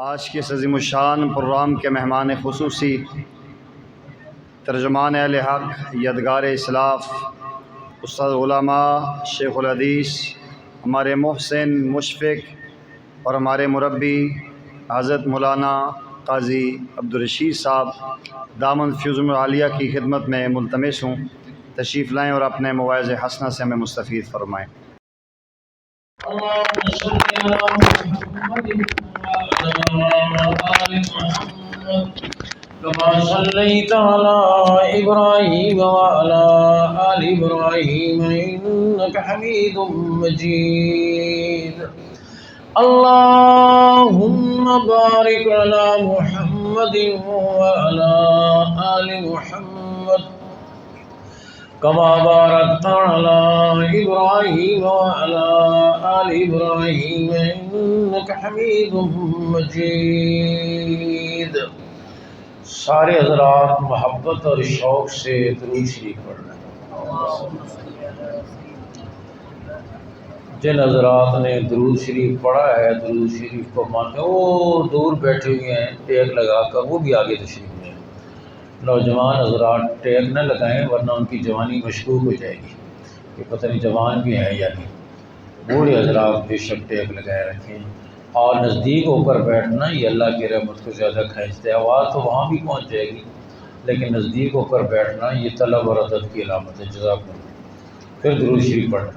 آج کے عظیم الشان پروگرام کے مہمان خصوصی ترجمان اہل حق، یادگار اسلاف، استاد علماء، شیخ الحدیث، ہمارے محسن، مشفق اور ہمارے مربی حضرت مولانا قاضی عبدالرشید صاحب دامن فیوز العالیہ کی خدمت میں ملتمس ہوں، تشریف لائیں اور اپنے مواعظ حسنہ سے ہمیں مستفید فرمائیں۔ اللهم صل على محمد وعلى آل محمد كما صليت على إبراهيم وعلى آل إبراهيم إنك حميد مجيد اللهم بارك على محمد وعلى آل محمد كما باركت على إبراهيم وعلى آل إبراهيم إنك حميد مجيد۔ سارے حضرات محبت اور شوق سے درود شریف پڑھ رہے ہیں۔ جن حضرات نے درود شریف پڑھا ہے، درود شریف کو مانتے وہ دور بیٹھے ہوئے ہیں ٹیک لگا کر، وہ بھی آگے تشریف لیں۔ نوجوان حضرات ٹیک نہ لگائیں ورنہ ان کی جوانی مشکوک ہو جائے گی کہ پتہ نہیں جوان بھی ہیں یا نہیں۔ بوڑھے حضرات بے شک ٹیک لگائے رکھیں، اور نزدیک ہو کر بیٹھنا یہ اللہ کی رحمت کو زیادہ کھینچتا ہے۔ آواز تو وہاں بھی پہنچ جائے گی لیکن نزدیک ہو کر بیٹھنا یہ طلب اور عدد کی علامت ہے۔ جزاکم اللہ۔ پھر درود شریف پڑھیں۔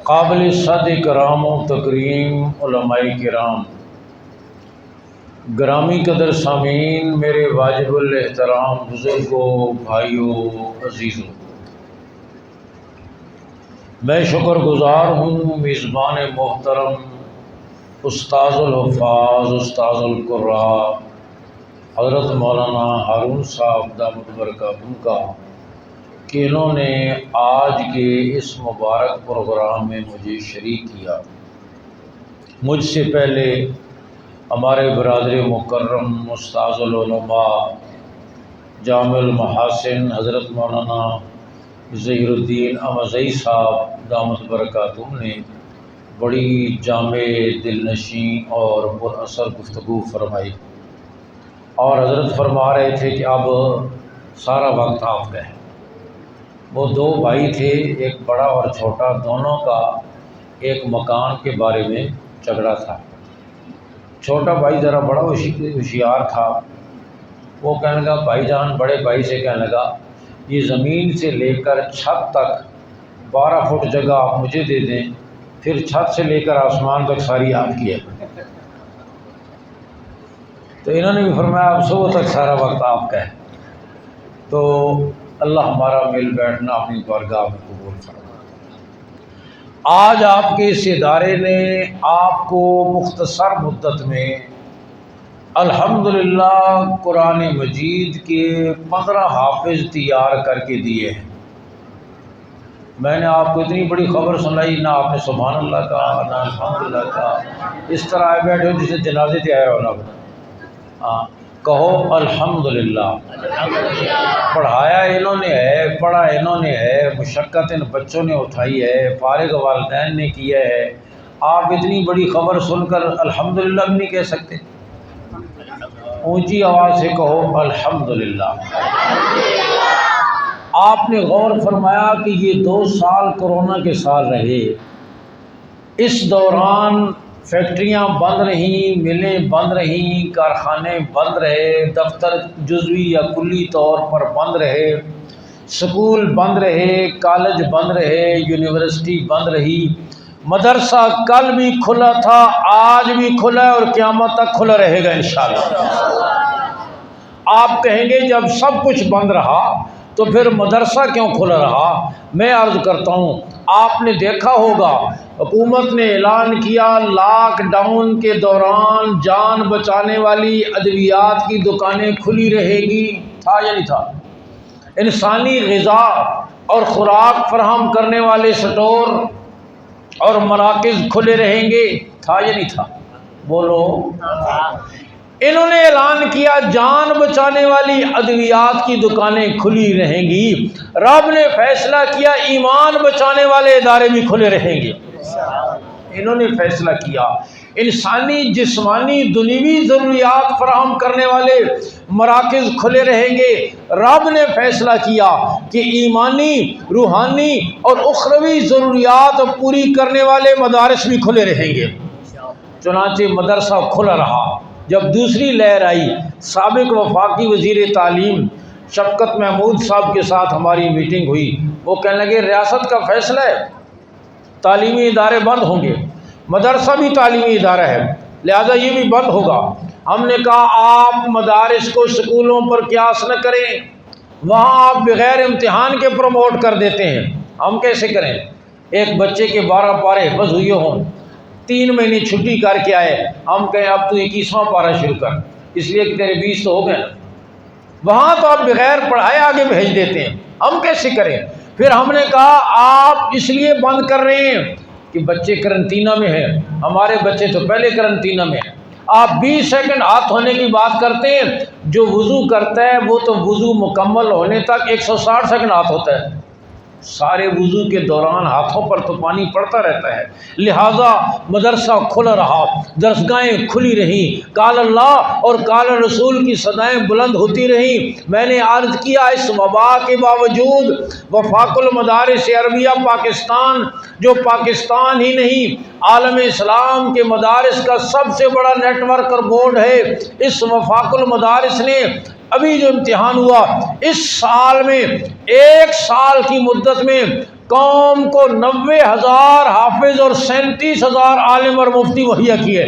قابل صد کرام و تکریم علماء کرام، گرامی قدر سامعین، میرے واجب الاحترام بزرگوں، بھائیوں، عزیزوں، میں شکر گزار ہوں میزبان محترم استاذ الحفاظ، استاذ القراء حضرت مولانا ہارون صاحب دامت برکاتہ کا کہ انہوں نے آج کے اس مبارک پروگرام میں مجھے شریک کیا۔ مجھ سے پہلے ہمارے برادر مکرم استاذ العلماء جامع المحاسن حضرت مولانا ظہیر الدین احمدی صاحب دامت برکاتہ نے بڑی جامع، دلنشین اور پر اثر گفتگو فرمائی، اور حضرت فرما رہے تھے کہ اب سارا وقت آپ کا ہے۔ وہ دو بھائی تھے، ایک بڑا اور چھوٹا، دونوں کا ایک مکان کے بارے میں جھگڑا تھا۔ چھوٹا بھائی ذرا بڑا ہوشیار تھا، وہ کہنے لگا، بھائی جان بڑے بھائی سے کہنے لگا، یہ زمین سے لے کر چھت تک 12 فٹ جگہ آپ مجھے دے دیں، پھر چھت سے لے کر آسمان تک ساری آپ کی ہے۔ تو انہوں نے بھی فرمایا اب صبح تک سارا وقت آپ کا ہے۔ تو اللہ ہمارا مل بیٹھنا اپنی بارگاہ میں قبول فرمائے۔ آج آپ کے اس ادارے نے آپ کو مختصر مدت میں الحمدللہ قرآن مجید کے 15 حافظ تیار کر کے دیے ہیں۔ میں نے آپ کو اتنی بڑی خبر سنائی، نہ آپ نے سبحان اللہ کہا، نہ الحمدللہ کہا، اس طرح آئے بیٹھے ہو جسے جنازے سے آئے ہونا۔ ہاں کہو الحمدللہ۔ پڑھایا انہوں نے ہے، پڑھا انہوں نے ہے، مشقت ان بچوں نے اٹھائی ہے، فارغ والدین نے کیا ہے۔ آپ اتنی بڑی خبر سن کر الحمدللہ بھی نہیں کہہ سکتے؟ اونچی آواز سے کہو الحمدللہ۔ آپ نے غور فرمایا کہ یہ 2 سال کرونا کے سال رہے، اس دوران فیکٹریاں بند رہیں، ملیں بند رہیں، کارخانے بند رہے، دفتر جزوی یا کلی طور پر بند رہے، سکول بند رہے، کالج بند رہے، یونیورسٹی بند رہی، مدرسہ کل بھی کھلا تھا، آج بھی کھلا ہے اور قیامت تک کھلا رہے گا انشاءاللہ۔ آپ کہیں گے جب سب کچھ بند رہا تو پھر مدرسہ کیوں کھلا رہا؟ میں عرض کرتا ہوں، آپ نے دیکھا ہوگا حکومت نے اعلان کیا لاک ڈاؤن کے دوران جان بچانے والی ادویات کی دکانیں کھلی رہے گی، تھا یا نہیں تھا؟ انسانی غذا اور خوراک فراہم کرنے والے سٹور اور مراکز کھلے رہیں گے، تھا یا نہیں تھا؟ بولو۔ انہوں نے اعلان کیا جان بچانے والی ادویات کی دکانیں کھلی رہیں گی، رب نے فیصلہ کیا ایمان بچانے والے ادارے بھی کھلے رہیں گے۔ انہوں نے فیصلہ کیا انسانی جسمانی دنیوی ضروریات فراہم کرنے والے مراکز کھلے رہیں گے، رب نے فیصلہ کیا کہ ایمانی، روحانی اور اخروی ضروریات پوری کرنے والے مدارس بھی کھلے رہیں گے۔ چنانچہ مدرسہ کھلا رہا۔ جب دوسری لہر آئی، سابق وفاقی وزیر تعلیم شفقت محمود صاحب کے ساتھ ہماری میٹنگ ہوئی، وہ کہنے لگے ریاست کا فیصلہ ہے، تعلیمی ادارے بند ہوں گے، مدرسہ بھی تعلیمی ادارہ ہے، لہذا یہ بھی بند ہوگا۔ ہم نے کہا آپ مدارس کو سکولوں پر قیاس نہ کریں، وہاں آپ بغیر امتحان کے پروموٹ کر دیتے ہیں، ہم کیسے کریں؟ ایک بچے کے 12 پارے حفظ ہوئے ہوں، 3 مہینے چھٹی کر کے آئے، ہم کہیں اب تو 21واں پارہ شروع کر، اس لیے کہ تیرے 20 تو ہو گئے نا۔ وہاں تو آپ بغیر پڑھائے آگے بھیج دیتے ہیں، ہم کیسے کریں؟ پھر ہم نے کہا آپ اس لیے بند کر رہے ہیں کہ بچے کرنٹینہ میں ہیں، ہمارے بچے تو پہلے کرنٹینہ میں ہیں۔ آپ 20 سیکنڈ ہاتھ دھونے کی بات کرتے ہیں، جو وضو کرتا ہے وہ تو وضو مکمل ہونے تک 160 سیکنڈ ہاتھ ہوتا ہے، سارے وضو کے دوران ہاتھوں پر تو پانی پڑتا رہتا ہے۔ لہذا مدرسہ کھلا رہا، درسگاہیں کھلی رہیں، قال اللہ اور قال رسول کی صدائیں بلند ہوتی رہیں۔ میں نے عرض کیا اس وبا کے باوجود وفاق المدارس عربیہ پاکستان، جو پاکستان ہی نہیں عالم اسلام کے مدارس کا سب سے بڑا نیٹ ورک اور بورڈ ہے، اس وفاق المدارس نے ابھی جو امتحان ہوا اس سال میں 1 سال کی مدت میں قوم کو 90,000 حافظ اور 37,000 عالم اور مفتی مہیا کیے۔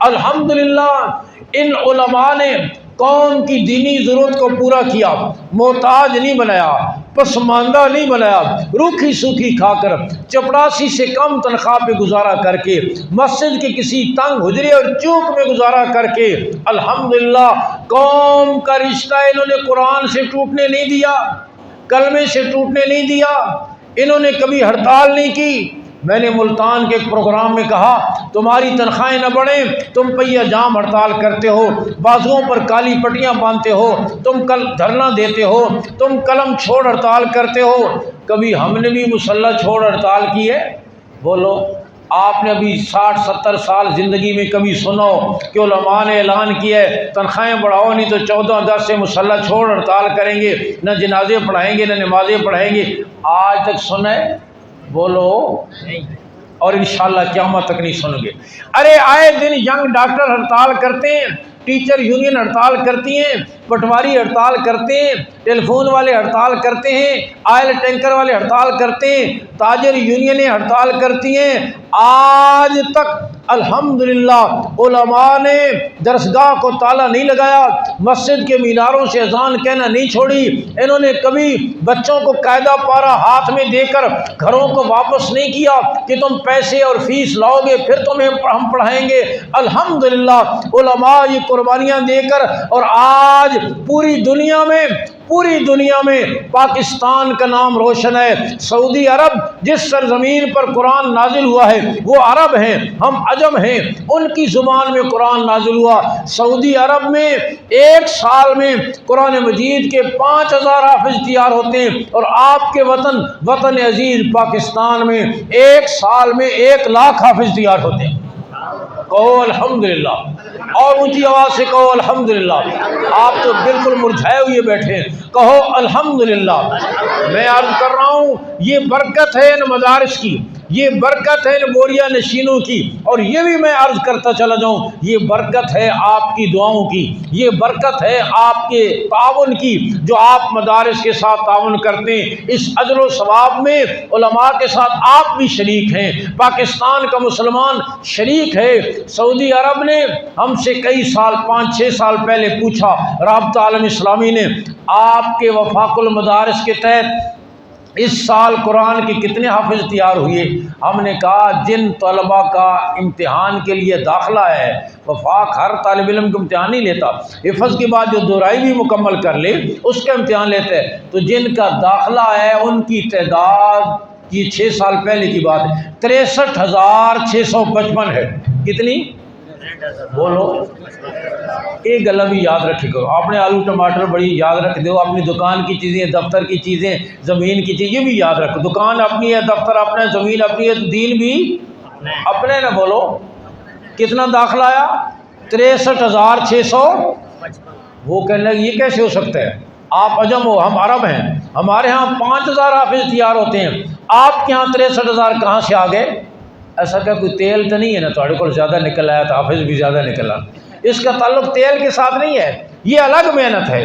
الحمدللہ ان علماء نے قوم کی دینی ضرورت کو پورا کیا، محتاج نہیں بنایا، پسماندہ نہیں بنایا، روکھی سوکھی کھا کر، چپڑاسی سے کم تنخواہ پہ گزارا کر کے، مسجد کے کسی تنگ حجرے اور چوک میں گزارا کر کے، الحمدللہ قوم کا رشتہ انہوں نے قرآن سے ٹوٹنے نہیں دیا، کلمے سے ٹوٹنے نہیں دیا، انہوں نے کبھی ہڑتال نہیں کی۔ میں نے ملتان کے ایک پروگرام میں کہا تمہاری تنخواہیں نہ بڑھیں، تم پہیہ جام ہڑتال کرتے ہو، بازوؤں پر کالی پٹیاں باندھتے ہو، تم کل دھرنا دیتے ہو، تم قلم چھوڑ ہڑتال کرتے ہو، کبھی ہم نے بھی مسلح چھوڑ ہڑتال کی ہے؟ بولو آپ نے ابھی 60-70 سال زندگی میں کبھی سنا ہو کہ علماء نے اعلان کیا ہے تنخواہیں بڑھاؤ نہیں تو 14-10 سے مسلح چھوڑ ہڑتال کریں گے، نہ جنازے پڑھائیں گے نہ نمازیں پڑھائیں گے؟ آج تک سنا ہے؟ بولو نہیں، اور انشاءاللہ قیامت تک نہیں سنو گے۔ ارے آئے دن ینگ ڈاکٹر ہڑتال کرتے ہیں، ٹیچر یونین ہڑتال کرتی ہیں، پٹواری ہڑتال کرتے ہیں، ٹیلی فون والے ہڑتال کرتے ہیں، آئل ٹینکر والے ہڑتال کرتے ہیں، تاجر یونینیں ہڑتال کرتی ہیں۔ آج تک الحمدللہ علماء نے درسگاہ کو تالا نہیں لگایا، مسجد کے میناروں سے اذان کہنا نہیں چھوڑی، انہوں نے کبھی بچوں کو قاعدہ پارہ ہاتھ میں دے کر گھروں کو واپس نہیں کیا کہ تم پیسے اور فیس لاؤ گے پھر تمہیں ہم پڑھائیں گے۔ الحمدللہ علماء یہ قربانیاں دے کر، اور آج پوری دنیا میں پاکستان کا نام روشن ہے۔ سعودی عرب جس سرزمین پر قرآن نازل ہوا ہے وہ عرب ہیں، ہم عجم ہیں، ان کی زبان میں قرآن نازل ہوا۔ سعودی عرب میں 1 سال میں قرآن مجید کے 5,000 حافظ تیار ہوتے ہیں، اور آپ کے وطن عزیز پاکستان میں 1 سال میں 1 لاکھ حافظ تیار ہوتے ہیں۔ کہو الحمدللہ، اور اونچی آواز سے کہو الحمدللہ۔ آپ تو بالکل مرجھائے ہوئے بیٹھے ہیں، کہو الحمدللہ۔ میں عرض کر رہا ہوں یہ برکت ہے ان مدارس کی، یہ برکت ہے ان بوریا نشینوں کی، اور یہ بھی میں عرض کرتا چلا جاؤں یہ برکت ہے آپ کی دعاؤں کی، یہ برکت ہے آپ کے تعاون کی جو آپ مدارس کے ساتھ تعاون کرتے ہیں۔ اس اجر و ثواب میں علماء کے ساتھ آپ بھی شریک ہیں، پاکستان کا مسلمان شریک ہے۔ سعودی عرب نے ہم سے کئی سال 5-6 سال پہلے پوچھا، رابطہ عالم اسلامی نے، آپ کے وفاق المدارس کے تحت اس سال قرآن کے کتنے حافظ تیار ہوئے؟ ہم نے کہا جن طلباء کا امتحان کے لیے داخلہ ہے، وفاق ہر طالب علم کا امتحان نہیں لیتا، حفظ کے بعد جو دہرائی بھی مکمل کر لے اس کا امتحان لیتے ہیں، تو جن کا داخلہ ہے ان کی تعداد یہ 6 سال پہلے کی بات ہے 63,655 ہے۔ کتنی؟ بولو ایک گلا بھی یاد رکھے کرو. آپ نے آلو ٹماٹر بڑی یاد رکھ دو, اپنی دکان کی چیزیں, دفتر کی چیزیں, زمین کی چیزیں, یہ بھی یاد رکھو. دکان اپنی ہے, دفتر اپنا ہے, زمین اپنی ہے, دین بھی اپنے نہ. بولو کتنا داخلہ آیا؟ 63,600. وہ کہنے لگے یہ کیسے ہو سکتا ہے؟ آپ عجم ہو, ہم عرب ہیں, ہمارے ہاں 5,000 حافظ تیار ہوتے ہیں, آپ کے ہاں 63,000 کہاں سے آ گئے؟ ایسا کہ کوئی تیل تو نہیں ہے نا تھوڑے کو زیادہ نکل آیا تو حافظ بھی زیادہ نکلا؟ اس کا تعلق تیل کے ساتھ نہیں ہے, یہ الگ محنت ہے.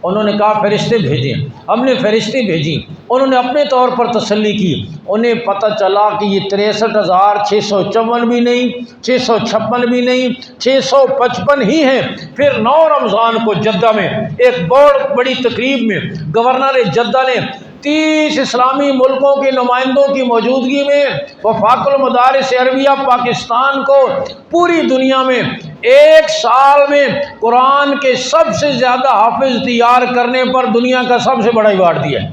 انہوں نے کہا فرشتے بھیجیں. ہم نے فرشتے بھیجی, انہوں نے اپنے طور پر تسلی کی. انہیں پتہ چلا کہ یہ 63,654 بھی نہیں, 656 بھی نہیں, 655 ہی ہیں. پھر 9 رمضان کو جدہ میں ایک بہت بڑی تقریب میں گورنر جدہ نے 30 اسلامی ملکوں کے نمائندوں کی موجودگی میں وفاق المدارس عربیہ پاکستان کو پوری دنیا میں ایک سال میں قرآن کے سب سے زیادہ حافظ تیار کرنے پر دنیا کا سب سے بڑا ایوارڈ دیا ہے.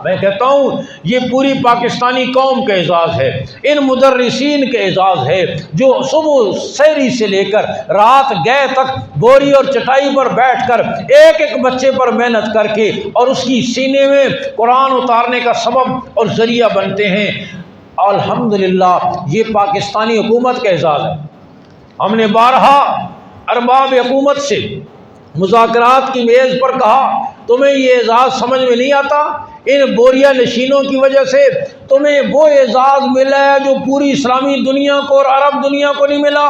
میں کہتا ہوں یہ پوری پاکستانی قوم کا اعزاز ہے, ان مدرسین کا اعزاز ہے جو صبح سحری سے لے کر رات گئے تک بوری اور چٹائی پر بیٹھ کر ایک ایک بچے پر محنت کر کے اور اس کی سینے میں قرآن اتارنے کا سبب اور ذریعہ بنتے ہیں. الحمدللہ یہ پاکستانی حکومت کا اعزاز ہے. ہم نے بارہا ارباب حکومت سے مذاکرات کی میز پر کہا تمہیں یہ اعزاز سمجھ میں نہیں آتا؟ ان بوریا نشینوں کی وجہ سے تمہیں وہ اعزاز ملا ہے جو پوری اسلامی دنیا کو اور عرب دنیا کو نہیں ملا.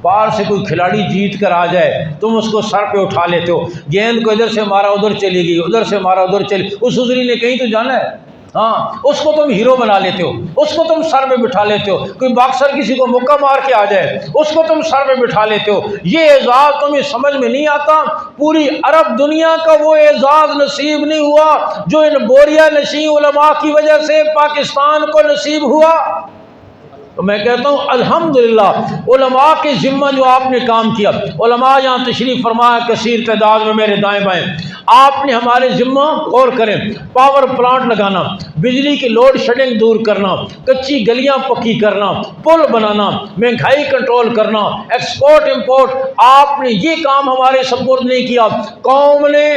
باہر سے کوئی کھلاڑی جیت کر آ جائے تم اس کو سر پہ اٹھا لیتے ہو, گیند کو ادھر سے مارا ادھر چلی گئی, ادھر سے مارا ادھر چلی, اس حضری نے کہیں تو جانا ہے. ہاں اس کو تم ہیرو بنا لیتے ہو, اس کو تم سر میں بٹھا لیتے ہو. کوئی باکسر کسی کو مکہ مار کے آ جائے اس کو تم سر میں بٹھا لیتے ہو. یہ اعزاز تمہیں سمجھ میں نہیں آتا. پوری عرب دنیا کا وہ اعزاز نصیب نہیں ہوا جو ان بوریا نشین علماء کی وجہ سے پاکستان کو نصیب ہوا. تو میں کہتا ہوں الحمدللہ علماء کے ذمہ جو آپ نے کام کیا, علماء یہاں تشریف فرمایا کثیر تعداد میں میرے دائیں بائیں, آپ نے ہمارے ذمہ غور کریں, پاور پلانٹ لگانا, بجلی کی لوڈ شیڈنگ دور کرنا, کچی گلیاں پکی کرنا, پل بنانا, مہنگائی کنٹرول کرنا, ایکسپورٹ امپورٹ, آپ نے یہ کام ہمارے سپرد نہیں کیا. قوم نے,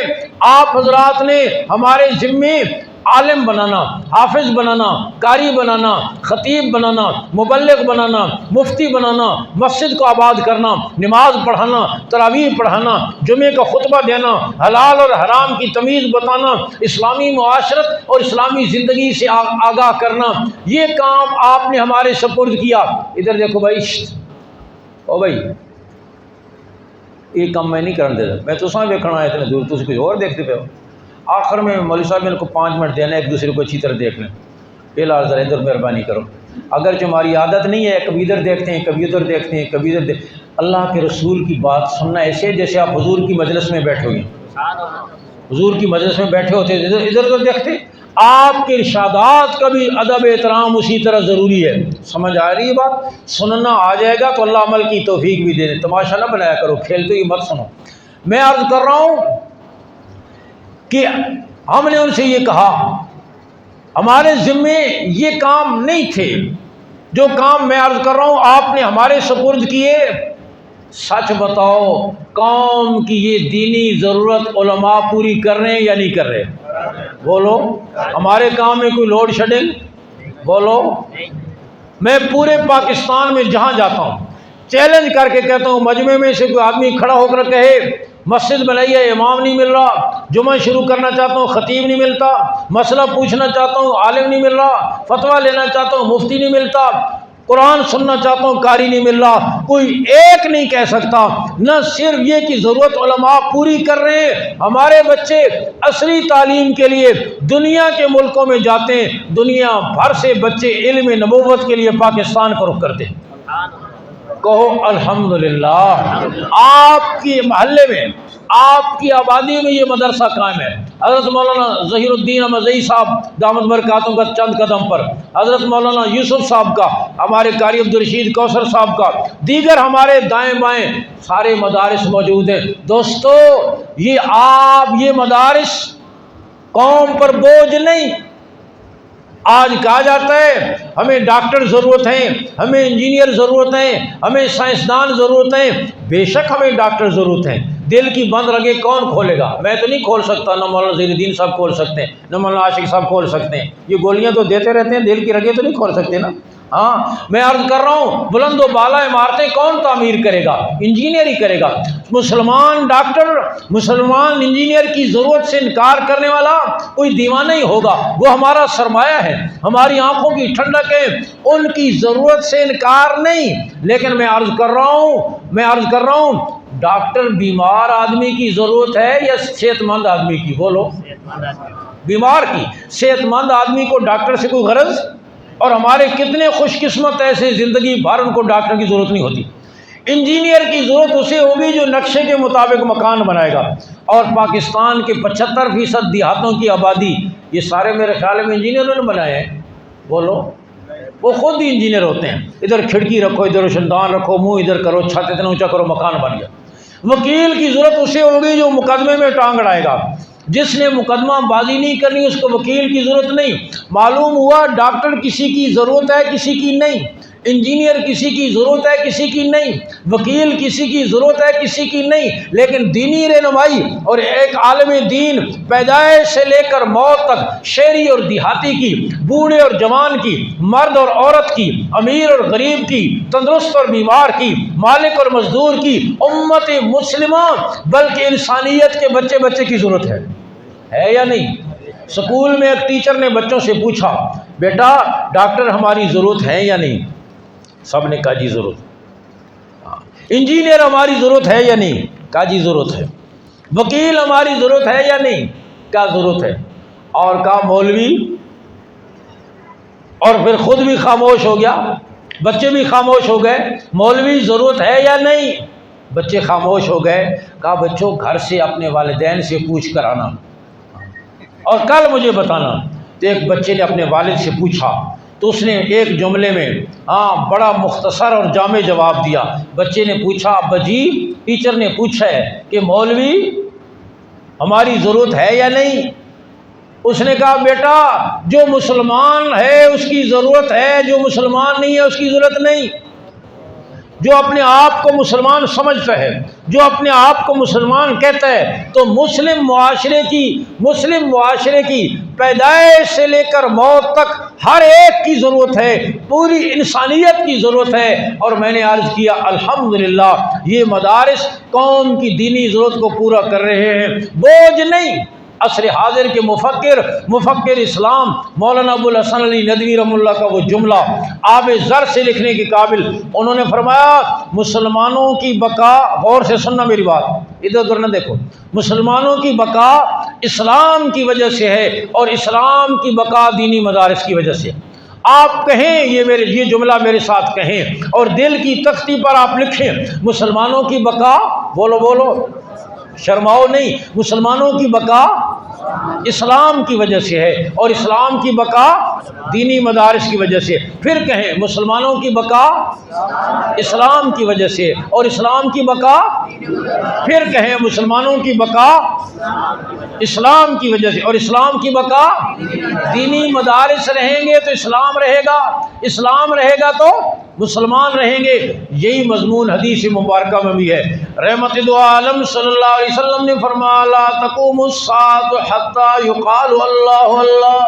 آپ حضرات نے ہمارے ذمے عالم بنانا, حافظ بنانا, قاری بنانا, خطیب بنانا, مبلغ بنانا, مفتی بنانا, مسجد کو آباد کرنا, نماز پڑھانا, تراویح پڑھانا, جمعے کا خطبہ دینا, حلال اور حرام کی تمیز بتانا, اسلامی معاشرت اور اسلامی زندگی سے آگاہ کرنا, یہ کام آپ نے ہمارے سپرد کیا. ادھر دیکھو بھائی, او بھائی یہ کام میں نہیں کرنے دے رہا, میں تو سامنے دیکھنا آیا اتنے دور, تجھے کچھ اور دیکھتے پہ ہو. آخر میں مولوی صاحب ان کو 5 منٹ دینا, ایک دوسرے کو اچھی طرح دیکھ لیں. فی الحال ذرا ادھر مہربانی کرو, اگرچہ ہماری عادت نہیں ہے, کبھی ادھر دیکھتے ہیں, کبھی ادھر دیکھتے ہیں, کبھی ادھر اللہ کے رسول کی بات سننا ایسے جیسے آپ حضور کی مجلس میں بیٹھے ہوئے, حضور کی مجلس میں بیٹھے ہوتے ادھر ادھر دیکھتے. آپ کے ارشادات کا بھی ادب احترام اسی طرح ضروری ہے. سمجھ آ رہی ہے بات؟ سننا آ جائے گا تو اللہ عمل کی توفیق بھی دے دے. تماشا نہ بنایا کرو, کھیلتے ہی مت سنو. میں عرض کر رہا ہوں کہ ہم نے ان سے یہ کہا ہمارے ذمے یہ کام نہیں تھے جو کام میں عرض کر رہا ہوں آپ نے ہمارے سپرد کیے. سچ بتاؤ قوم کی یہ دینی ضرورت علماء پوری کر رہے ہیں یا نہیں کر رہے؟ بولو. ہمارے کام میں کوئی لوڈ شیڈنگ؟ بولو. میں پورے پاکستان میں جہاں جاتا ہوں چیلنج کر کے کہتا ہوں, مجمع میں سے کوئی آدمی کھڑا ہو کر کہے مسجد بنائی ہے, امام نہیں مل رہا, جمعہ شروع کرنا چاہتا ہوں, خطیب نہیں ملتا, مسئلہ پوچھنا چاہتا ہوں, عالم نہیں مل رہا, فتویٰ لینا چاہتا ہوں, مفتی نہیں ملتا, قرآن سننا چاہتا ہوں, قاری نہیں مل رہا, کوئی ایک نہیں کہہ سکتا. نہ صرف یہ کہ ضرورت علماء پوری کر رہے ہیں, ہمارے بچے عصری تعلیم کے لیے دنیا کے ملکوں میں جاتے ہیں, دنیا بھر سے بچے علم نبوت کے لیے پاکستان کا رخ کرتے ہیں. کہو الحمدللہ. آپ کی محلے میں, آپ کی آبادی میں یہ مدرسہ قائم ہے. حضرت مولانا ظہیر الدین احمد صاحب دامت برکاتوں کا چند قدم پر, حضرت مولانا یوسف صاحب کا, ہمارے قاری عبدالرشید کوثر صاحب کا, دیگر ہمارے دائیں بائیں سارے مدارس موجود ہیں. دوستو یہ مدارس قوم پر بوجھ نہیں, آج کہا جاتا ہے ہمیں ڈاکٹر ضرورت ہیں، ہمیں انجینئر ضرورت ہیں، ہمیں سائنسدان ضرورت ہیں۔ بے شک ہمیں ڈاکٹر ضرورت ہیں۔ دل کی بند رگیں کون کھولے گا؟ میں تو نہیں کھول سکتا، نہ مولانا ظہیر الدین صاحب کھول سکتے ہیں، نہ مولانا عاشق صاحب کھول سکتے ہیں۔ یہ گولیاں تو دیتے رہتے ہیں، دل کی رگیں تو نہیں کھول سکتے نا۔ ہاں میں عرض کر رہا ہوں بلند و بالا عمارتیں کون تعمیر کرے گا؟ انجینئر ہی کرے گا۔ مسلمان ڈاکٹر، مسلمان انجینئر کی ضرورت سے انکار کرنے والا کوئی دیوانہ ہی ہوگا۔ وہ ہمارا سرمایہ ہے، ہماری آنکھوں کی ٹھنڈک ہے، ان کی ضرورت سے انکار نہیں۔ لیکن میں عرض کر رہا ہوں ڈاکٹر بیمار آدمی کی ضرورت ہے یا صحت مند آدمی کی؟ بولو، بیمار کی۔ صحت مند آدمی کو ڈاکٹر سے کوئی غرض؟ اور ہمارے کتنے خوش قسمت ایسے زندگی بھر ان کو ڈاکٹر کی ضرورت نہیں ہوتی۔ انجینئر کی ضرورت اسے ہوگی جو نقشے کے مطابق مکان بنائے گا۔ اور پاکستان کے 75% دیہاتوں کی آبادی یہ سارے میرے خیال میں انجینئروں نے بنائے ہیں۔ بولو، وہ خود ہی انجینئر ہوتے ہیں۔ ادھر کھڑکی رکھو، ادھر روشندان رکھو، منہ ادھر کرو، چھت اتنا اونچا کرو، مکان بن گیا۔ وکیل کی ضرورت اسے ہوگی جو مقدمے میں ٹانگ اڑائے گا۔ جس نے مقدمہ بازی نہیں کرنی اس کو وکیل کی ضرورت نہیں۔ معلوم ہوا ڈاکٹر کسی کی ضرورت ہے، کسی کی نہیں۔ انجینئر کسی کی ضرورت ہے، کسی کی نہیں۔ وکیل کسی کی ضرورت ہے، کسی کی نہیں۔ لیکن دینی رہنمائی اور ایک عالم دین پیدائش سے لے کر موت تک، شہری اور دیہاتی کی، بوڑھے اور جوان کی، مرد اور عورت کی، امیر اور غریب کی، تندرست اور بیمار کی، مالک اور مزدور کی، امت مسلمہ بلکہ انسانیت کے بچے کی ضرورت ہے یا نہیں؟ سکول میں ایک ٹیچر نے بچوں سے پوچھا، بیٹا ڈاکٹر ہماری ضرورت ہے یا نہیں؟ سب نے کہا جی ضرورت۔ انجینئر ہماری ضرورت ہے یا نہیں؟ کہا جی ضرورت ہے۔ وکیل ہماری ضرورت ہے یا نہیں؟ کیا ضرورت ہے؟ اور کہا مولوی، اور پھر خود بھی خاموش ہو گیا، بچے بھی خاموش ہو گئے۔ مولوی ضرورت ہے یا نہیں؟ بچے خاموش ہو گئے۔ کہا بچوں گھر سے اپنے والدین سے پوچھ کر آنا اور کل مجھے بتانا۔ تو ایک بچے نے اپنے والد سے پوچھا تو اس نے ایک جملے میں بڑا مختصر اور جامع جواب دیا۔ بچے نے پوچھا ابا جی ٹیچر نے پوچھا ہے کہ مولوی ہماری ضرورت ہے یا نہیں؟ اس نے کہا بیٹا جو مسلمان ہے اس کی ضرورت ہے، جو مسلمان نہیں ہے اس کی ضرورت نہیں۔ جو اپنے آپ کو مسلمان سمجھتا ہے، جو اپنے آپ کو مسلمان کہتا ہے، تو مسلم معاشرے کی پیدائش سے لے کر موت تک ہر ایک کی ضرورت ہے، پوری انسانیت کی ضرورت ہے۔ اور میں نے عرض کیا الحمدللہ یہ مدارس قوم کی دینی ضرورت کو پورا کر رہے ہیں، بوجھ نہیں۔ عصر حاضر کے مفکر اسلام مولانا ابوالحسن علی ندوی رحمہ اللہ کا وہ جملہ آب زر سے لکھنے کے قابل، انہوں نے فرمایا مسلمانوں کی بقا، غور سے سننا میری بات، ادھر ادھر نہ دیکھو، مسلمانوں کی بقا اسلام کی وجہ سے ہے اور اسلام کی بقا دینی مدارس کی وجہ سے۔ آپ کہیں یہ جملہ میرے ساتھ کہیں اور دل کی تختی پر آپ لکھیں، مسلمانوں کی بقا، بولو شرماؤ نہیں، مسلمانوں کی بقا اسلام کی وجہ سے ہے اور اسلام کی بقا دینی مدارس کی وجہ سے۔ پھر کہیں مسلمانوں کی بقا اسلام کی وجہ سے اور اسلام کی بقا، پھر کہیں مسلمانوں کی بقا اسلام کی وجہ سے اور اسلام کی بقا دینی مدارس رہیں گے تو اسلام رہے گا، اسلام رہے گا تو مسلمان رہیں گے۔ یہی مضمون حدیث مبارکہ میں بھی ہے۔ رحمت دو عالم صلی اللہ علیہ وسلم نے فرمایا لا تقوم الساعۃ حتی یقال اللہ اللہ،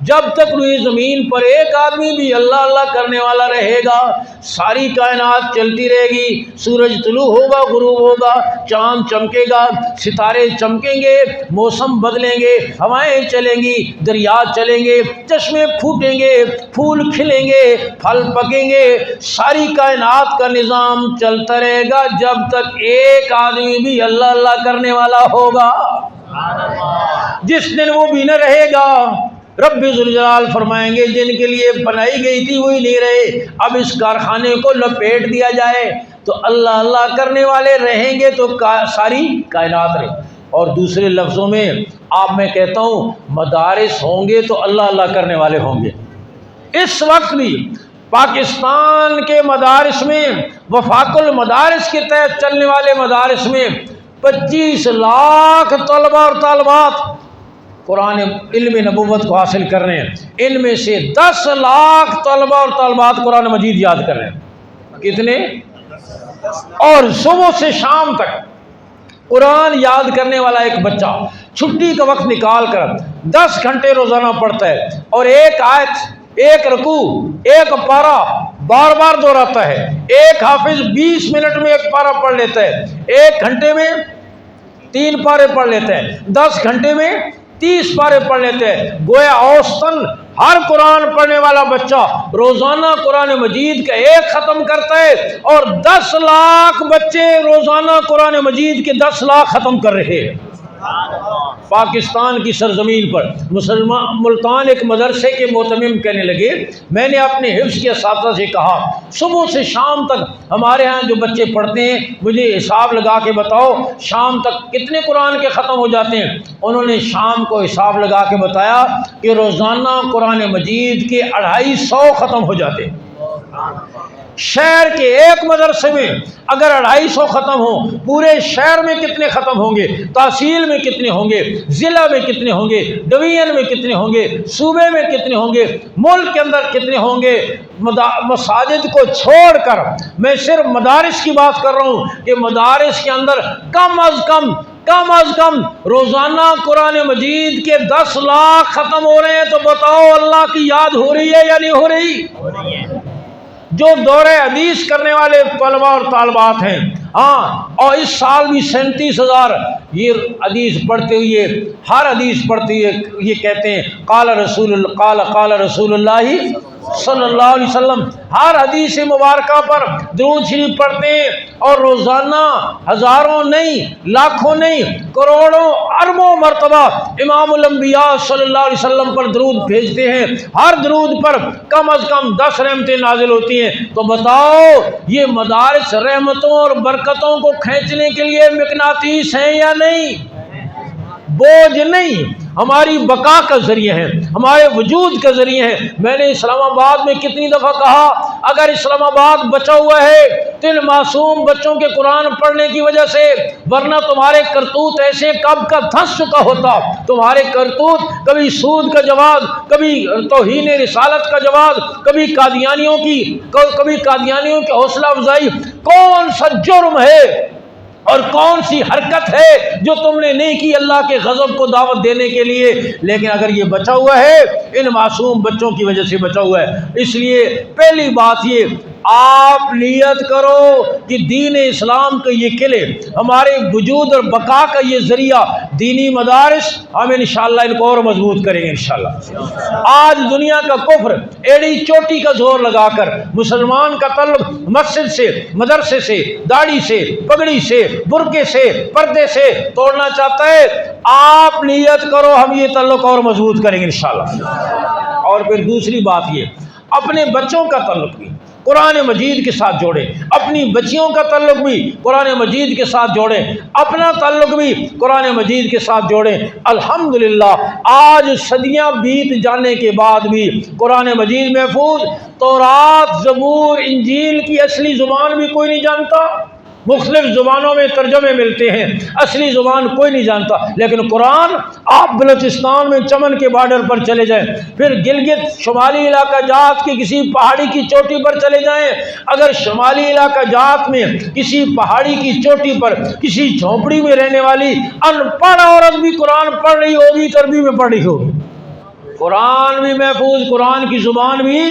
جب تک روئے زمین پر ایک آدمی بھی اللہ اللہ کرنے والا رہے گا ساری کائنات چلتی رہے گی۔ سورج طلوع ہوگا، غروب ہوگا، چاند چمکے گا، ستارے چمکیں گے، موسم بدلیں گے، ہوائیں چلیں گی، دریا چلیں گے، چشمے پھوٹیں گے، پھول کھلیں گے، پھل پکیں گے، ساری کائنات کا نظام چلتا رہے گا جب تک ایک آدمی بھی اللہ اللہ کرنے والا ہوگا۔ جس دن وہ بھی نہ رہے گا رب ذوالجلال فرمائیں گے جن کے لیے بنائی گئی تھی وہی نہیں رہے، اب اس کارخانے کو لپیٹ دیا جائے تو اللہ اللہ کرنے والے رہیں گے تو ساری کائنات رہے۔ اور دوسرے لفظوں میں میں کہتا ہوں مدارس ہوں گے تو اللہ اللہ کرنے والے ہوں گے۔ اس وقت بھی پاکستان کے مدارس میں وفاق المدارس کے تحت چلنے والے مدارس میں 25 لاکھ طلبہ اور طالبات قرآن علم نبوت کو حاصل کر رہے ہیں، ان میں سے 10 لاکھ طلبہ اور طالبات قرآن مجید یاد کر رہے ہیں۔ کتنے؟ اور صبح سے شام تک قرآن یاد کرنے والا ایک بچہ چھٹی کا وقت نکال کر 10 گھنٹے روزانہ پڑھتا ہے، اور ایک آیت، ایک رکوع، ایک پارہ بار بار دہراتا ہے۔ ایک حافظ 20 منٹ میں ایک پارہ پڑھ لیتا ہے، 1 گھنٹے میں 3 پارے پڑھ لیتا ہے، 10 گھنٹے میں 30 پارے پڑھ لیتے ہیں۔ گویا اوسطاً ہر قرآن پڑھنے والا بچہ روزانہ قرآن مجید کا ایک ختم کرتا ہے، اور 10 لاکھ بچے روزانہ قرآن مجید کے 10 لاکھ ختم کر رہے ہیں۔ پاکستان کی سرزمین پر مسلمان ملتان ایک مدرسے کے مہتمم کہنے لگے، میں نے اپنے حفظ کے اساتذہ سے کہا صبح سے شام تک ہمارے ہاں جو بچے پڑھتے ہیں مجھے حساب لگا کے بتاؤ شام تک کتنے قرآن کے ختم ہو جاتے ہیں۔ انہوں نے شام کو حساب لگا کے بتایا کہ روزانہ قرآن مجید کے 250 ختم ہو جاتے ہیں۔ شہر کے ایک مدرسے میں اگر 250 ختم ہوں، پورے شہر میں کتنے ختم ہوں گے، تحصیل میں کتنے ہوں گے، ضلع میں کتنے ہوں گے، ڈویژن میں کتنے ہوں گے، صوبے میں کتنے ہوں گے، ملک کے اندر کتنے ہوں گے۔ مساجد کو چھوڑ کر میں صرف مدارس کی بات کر رہا ہوں کہ مدارس کے اندر کم از کم روزانہ قرآن مجید کے 10 لاکھ ختم ہو رہے ہیں۔ تو بتاؤ اللہ کی یاد ہو رہی ہے یا نہیں ہو رہی؟ جو دورہ حدیث کرنے والے طلبہ اور طالبات ہیں، اور اس سال بھی 37,000 یہ حدیث پڑھتے ہوئے، ہر حدیث پڑھتے ہوئے یہ کہتے ہیں قال رسول اللہ صلی اللہ علیہ وسلم، ہر حدیث مبارکہ پر درود شریف پڑھتے ہیں، اور روزانہ ہزاروں نہیں، لاکھوں نہیں، کروڑوں اربوں مرتبہ امام الانبیاء صلی اللہ علیہ وسلم پر درود بھیجتے ہیں۔ ہر درود پر کم از کم 10 رحمتیں نازل ہوتی ہیں۔ تو بتاؤ یہ مدارس رحمتوں اور برکتوں کو کھینچنے کے لیے مقناطیس ہیں یا نہیں؟ بوجھ نہیں، ہماری بقا کا ذریعہ ہے، ہمارے وجود کا ذریعہ ہے۔ میں نے اسلام آباد میں کتنی دفعہ کہا اگر اسلام آباد بچا ہوا ہے تو ان معصوم بچوں کے قرآن پڑھنے کی وجہ سے، ورنہ تمہارے کرتوت ایسے کب کا دھس چکا ہوتا۔ تمہارے کرتوت کبھی سود کا جواز، کبھی توہین رسالت کا جواز، کبھی قادیانیوں کی حوصلہ افزائی۔ کون سا جرم ہے اور کون سی حرکت ہے جو تم نے نہیں کی اللہ کے غضب کو دعوت دینے کے لیے؟ لیکن اگر یہ بچا ہوا ہے ان معصوم بچوں کی وجہ سے بچا ہوا ہے۔ اس لیے پہلی بات یہ آپ نیت کرو کہ دین اسلام کا یہ قلعے، ہمارے وجود اور بقا کا یہ ذریعہ دینی مدارس، ہم انشاءاللہ ان کو اور مضبوط کریں گے انشاءاللہ۔ آج دنیا کا کفر ایڑی چوٹی کا زور لگا کر مسلمان کا تعلق مسجد سے، مدرسے سے، داڑھی سے، پگڑی سے، برقعے سے، پردے سے توڑنا چاہتا ہے۔ آپ نیت کرو ہم یہ تعلق اور مضبوط کریں گے انشاءاللہ۔ اور پھر دوسری بات یہ، اپنے بچوں کا تعلق بھی قرآن مجید کے ساتھ جوڑیں، اپنی بچیوں کا تعلق بھی قرآن مجید کے ساتھ جوڑیں، اپنا تعلق بھی قرآن مجید کے ساتھ جوڑیں۔ الحمدللہ آج صدیاں بیت جانے کے بعد بھی قرآن مجید محفوظ، تورات، زبور، انجیل کی اصلی زبان بھی کوئی نہیں جانتا۔ مختلف زبانوں میں ترجمے ملتے ہیں، اصلی زبان کوئی نہیں جانتا۔ لیکن قرآن، آپ بلوچستان میں چمن کے بارڈر پر چلے جائیں، پھر گلگت شمالی علاقہ جات کی کسی پہاڑی کی چوٹی پر چلے جائیں، اگر شمالی علاقہ جات میں کسی پہاڑی کی چوٹی پر کسی جھونپڑی میں رہنے والی ان پڑھ عورت بھی قرآن پڑھ رہی ہوگی تو عربی میں پڑھ رہی ہوگی۔ قرآن بھی محفوظ، قرآن کی زبان بھی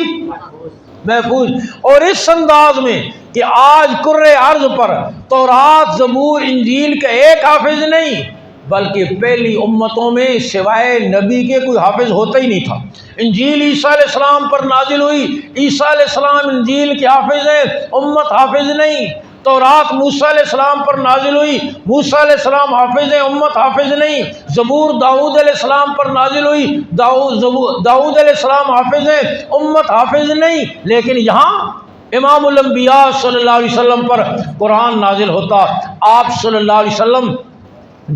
محفوظ، اور اس انداز میں کہ آج کرۂ ارض پر تورات، زبور، انجیل کا ایک حافظ نہیں، بلکہ پہلی امتوں میں سوائے نبی کے کوئی حافظ ہوتا ہی نہیں تھا۔ انجیل عیسیٰ علیہ السلام پر نازل ہوئی، عیسیٰ علیہ السلام انجیل کے حافظ ہیں، امت حافظ نہیں۔ تورات موسیٰ علیہ السلام پر نازل ہوئی، موسیٰ علیہ السلام حافظ ہیں، امت حافظ نہیں۔ زبور داؤد علیہ السلام پر نازل ہوئی، داؤد علیہ السلام حافظ ہیں، امت حافظ نہیں۔ لیکن یہاں امام الانبیاء صلی اللہ علیہ وسلم پر قرآن نازل ہوتا، آپ صلی اللہ علیہ وسلم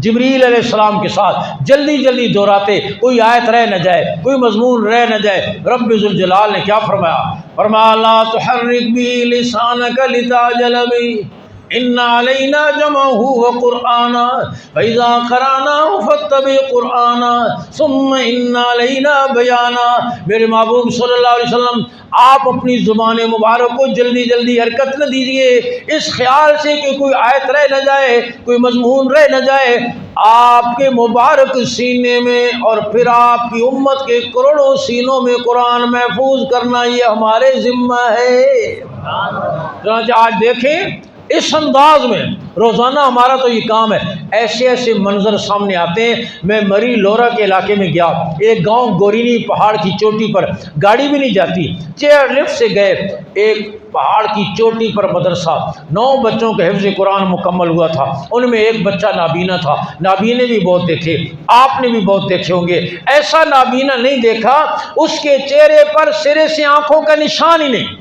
جبریل علیہ السلام کے ساتھ جلدی جلدی دہراتے، کوئی آیت رہ نہ جائے، کوئی مضمون رہ نہ جائے۔ رب ذوالجلال نے کیا فرمایا؟ فرمایا لا تحرک به لسانک لتعجل به اِنَّ عَلَيْنَا جَمْعَهُ وَقُرْآنَهُ فَإِذَا قَرَأْنَاهُ فَاتَّبِعْ قُرْآنَهُ ثُمَّ إِنَّ عَلَيْنَا بَيَانَهُ۔ میرے محبوب صلی اللہ علیہ وسلم آپ اپنی زبان مبارک کو جلدی جلدی حرکت نہ دیجیے اس خیال سے کہ کوئی آیت رہ نہ جائے، کوئی مضمون رہ نہ جائے۔ آپ کے مبارک سینے میں اور پھر آپ کی امت کے کروڑوں سینوں میں قرآن محفوظ کرنا یہ ہمارے ذمہ ہے۔ چنانچہ آج دیکھیں اس انداز میں روزانہ ہمارا تو یہ کام ہے، ایسے ایسے منظر سامنے آتے ہیں۔ میں مری لورا کے علاقے میں گیا، ایک گاؤں گورینی پہاڑ کی چوٹی پر، گاڑی بھی نہیں جاتی، چیئر لفٹ سے گئے، ایک پہاڑ کی چوٹی پر مدرسہ، 9 بچوں کا حفظ قرآن مکمل ہوا تھا، ان میں ایک بچہ نابینا تھا۔ نابینے بھی بہت دیکھے، آپ نے بھی بہت دیکھے ہوں گے، ایسا نابینا نہیں دیکھا اس کے چہرے پر سرے سے آنکھوں کا نشان ہی نہیں۔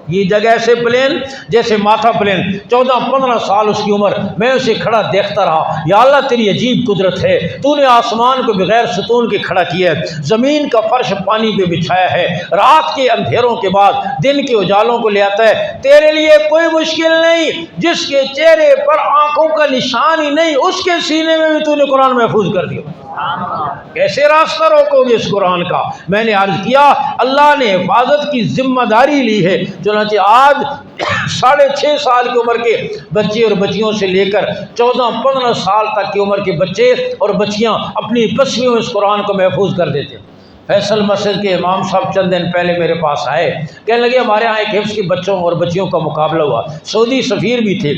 یہ جگہ ایسے پلین جیسے ماتھا پلین، 14-15 سال اس کی عمر، میں اسے کھڑا دیکھتا رہا۔ یا اللہ تیری عجیب قدرت ہے، تو نے آسمان کو بغیر ستون کے کھڑا کیا ہے، زمین کا فرش پانی پہ بچھایا ہے، رات کے اندھیروں کے بعد دن کے اجالوں کو لے آتا ہے۔ تیرے لیے کوئی مشکل نہیں، جس کے چہرے پر آنکھوں کا نشان ہی نہیں اس کے سینے میں بھی تو نے قرآن محفوظ کر دیا۔ کیسے راستہ روکو گے اس قرآن کا؟ میں نے عرض کیا اللہ نے حفاظت کی ذمہ داری لی ہے۔ چنانچہ آج 6.5 سال کی عمر کے بچے اور بچیوں سے لے کر 14-15 سال تک کی عمر کے بچے اور بچیاں اپنی پسلیوں میں اس قرآن کو محفوظ کر دیتے۔ فیصل مسجد کے امام صاحب چند دن پہلے میرے پاس آئے، کہنے لگے ہمارے ہاں ایک حفظ کے بچوں اور بچیوں کا مقابلہ ہوا، سعودی سفیر بھی تھے،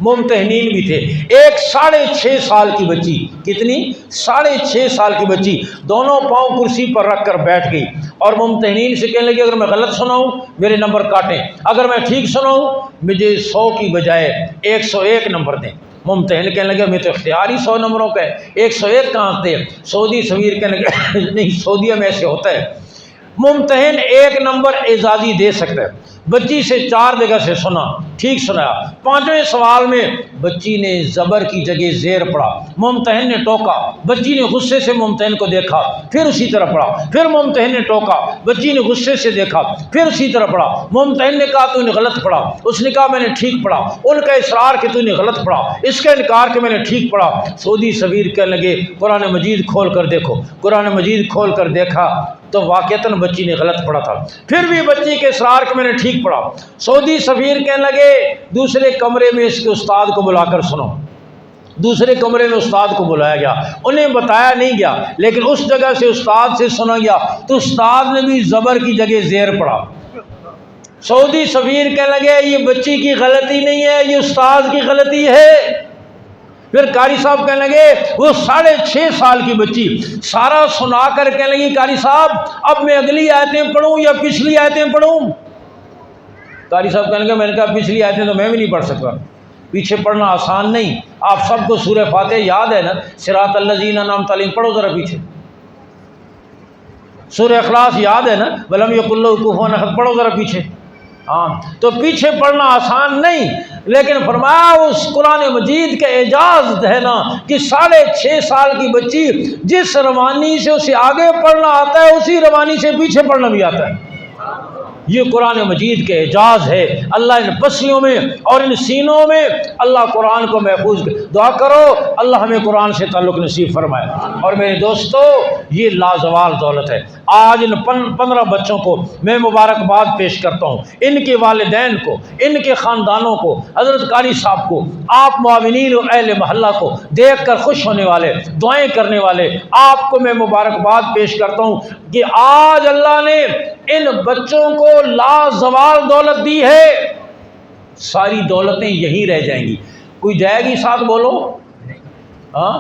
ممتحنین بھی تھے۔ ایک 6.5 سال کی بچی، کتنی؟ 6.5 سال کی بچی دونوں پاؤں کرسی پر رکھ کر بیٹھ گئی اور ممتحنین سے کہنے لگی اگر میں غلط سناؤں میرے نمبر کاٹیں، اگر میں ٹھیک سناؤں مجھے 100 کی بجائے 101 نمبر دیں۔ ممتحن کہنے لگے میں تو اختیار ہی 100 نمبروں کا ہے، 101 کہاں دے؟ سعودی سفیر کہنے لگے نہیں، سعودیہ میں ایسے ہوتا ہے، ممتحن 1 نمبر اعزازی دے سکتا ہے۔ بچی سے 4 جگہ سے سنا، ٹھیک سنایا، 5ویں سوال میں بچی نے زبر کی جگہ زیر پڑھا، ممتحن نے ٹوکا، بچی نے غصے سے ممتحن کو دیکھا، پھر اسی طرح پڑھا، پھر ممتحن نے ٹوکا، بچی نے غصے سے دیکھا، پھر اسی طرح پڑھا۔ ممتحن نے کہا تو نے غلط پڑھا، اس نے کہا میں نے ٹھیک پڑھا، ان کا اصرار کہ تو نے غلط پڑھا، اس کا انکار کہ میں نے ٹھیک پڑھا۔ سعودی سفیر کہنے لگے قرآن مجید کھول کر دیکھو، قرآن مجید کھول کر دیکھا تو واقعتاً بچی نے غلط پڑھا تھا، پھر بھی بچی کے اصرار کہ میں نے ٹھیک پڑھا۔ سعودی سفیر کہنے لگے دوسرے کمرے میں اس کے استاد کو بلا کر سنو۔ دوسرے کمرے میں استاد کو بلایا گیا، انہیں بتایا نہیں گیا، لیکن اس جگہ سے استاد سے سنا گیا تو استاد نے بھی زبر کی جگہ زیر پڑھا۔ سعودی سفیر کہنے لگے یہ بچی کی غلطی نہیں ہے، یہ استاد کی غلطی ہے۔ پھر قاری صاحب کہنے لگے وہ 6.5 سال کی بچی سارا سنا کر کہنے لگی قاری صاحب اب میں اگلی آیتیں پڑھوں یا پچھلی آیتیں پڑھوں؟ قاری صاحب کہنے لگے میں نے کہا پچھلی آیتیں تو میں بھی نہیں پڑھ سکتا، پیچھے پڑھنا آسان نہیں۔ آپ سب کو سورہ فاتحہ یاد ہے نا، صراط الذین انعمت علیہم پڑھو ذرا پیچھے۔ سورہ اخلاص یاد ہے نا، ولم یکن لہ کفوا احد پڑھو ذرا پیچھے۔ ہاں تو پیچھے پڑھنا آسان نہیں، لیکن فرمایا اس قرآن مجید کا اعجاز ہے نا کہ 6.5 سال کی بچی جس روانی سے اسے آگے پڑھنا آتا ہے اسی روانی سے پیچھے پڑھنا بھی آتا ہے۔ یہ قرآن مجید کے اعجاز ہے۔ اللہ ان پسلیوں میں اور ان سینوں میں اللہ قرآن کو محفوظ دعا کرو اللہ ہمیں قرآن سے تعلق نصیب فرمائے۔ اور میرے دوستو یہ لازوال دولت ہے۔ آج ان 15 بچوں کو میں مبارکباد پیش کرتا ہوں، ان کے والدین کو، ان کے خاندانوں کو، حضرت قاری صاحب کو، آپ معاونین و اہل محلہ کو، دیکھ کر خوش ہونے والے، دعائیں کرنے والے آپ کو میں مبارکباد پیش کرتا ہوں کہ آج اللہ نے ان بچوں کو لازوال دولت دی ہے۔ ساری دولتیں یہی رہ جائیں گی، کوئی جائے گی ساتھ بولو؟ ہاں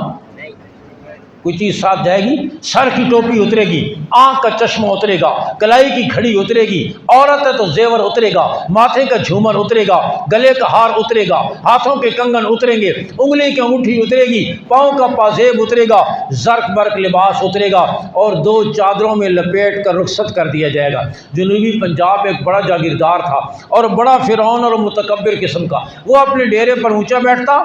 کوئی چیز ساتھ جائے گی؟ سر کی ٹوپی اترے گی، آنکھ کا چشمہ اترے گا، کلائی کی گھڑی اترے گی، عورت ہے تو زیور اترے گا، ماتھے کا جھومر اترے گا، گلے کا ہار اترے گا، ہاتھوں کے کنگن اتریں گے، انگلی کی انگوٹھی اترے گی، پاؤں کا پازیب اترے گا، زرق برق لباس اترے گا اور 2 چادروں میں لپیٹ کر رخصت کر دیا جائے گا۔ جنوبی پنجاب ایک بڑا جاگیردار تھا اور بڑا فرعون اور متکبر قسم کا، وہ اپنے ڈیرے پر اونچا بیٹھتا،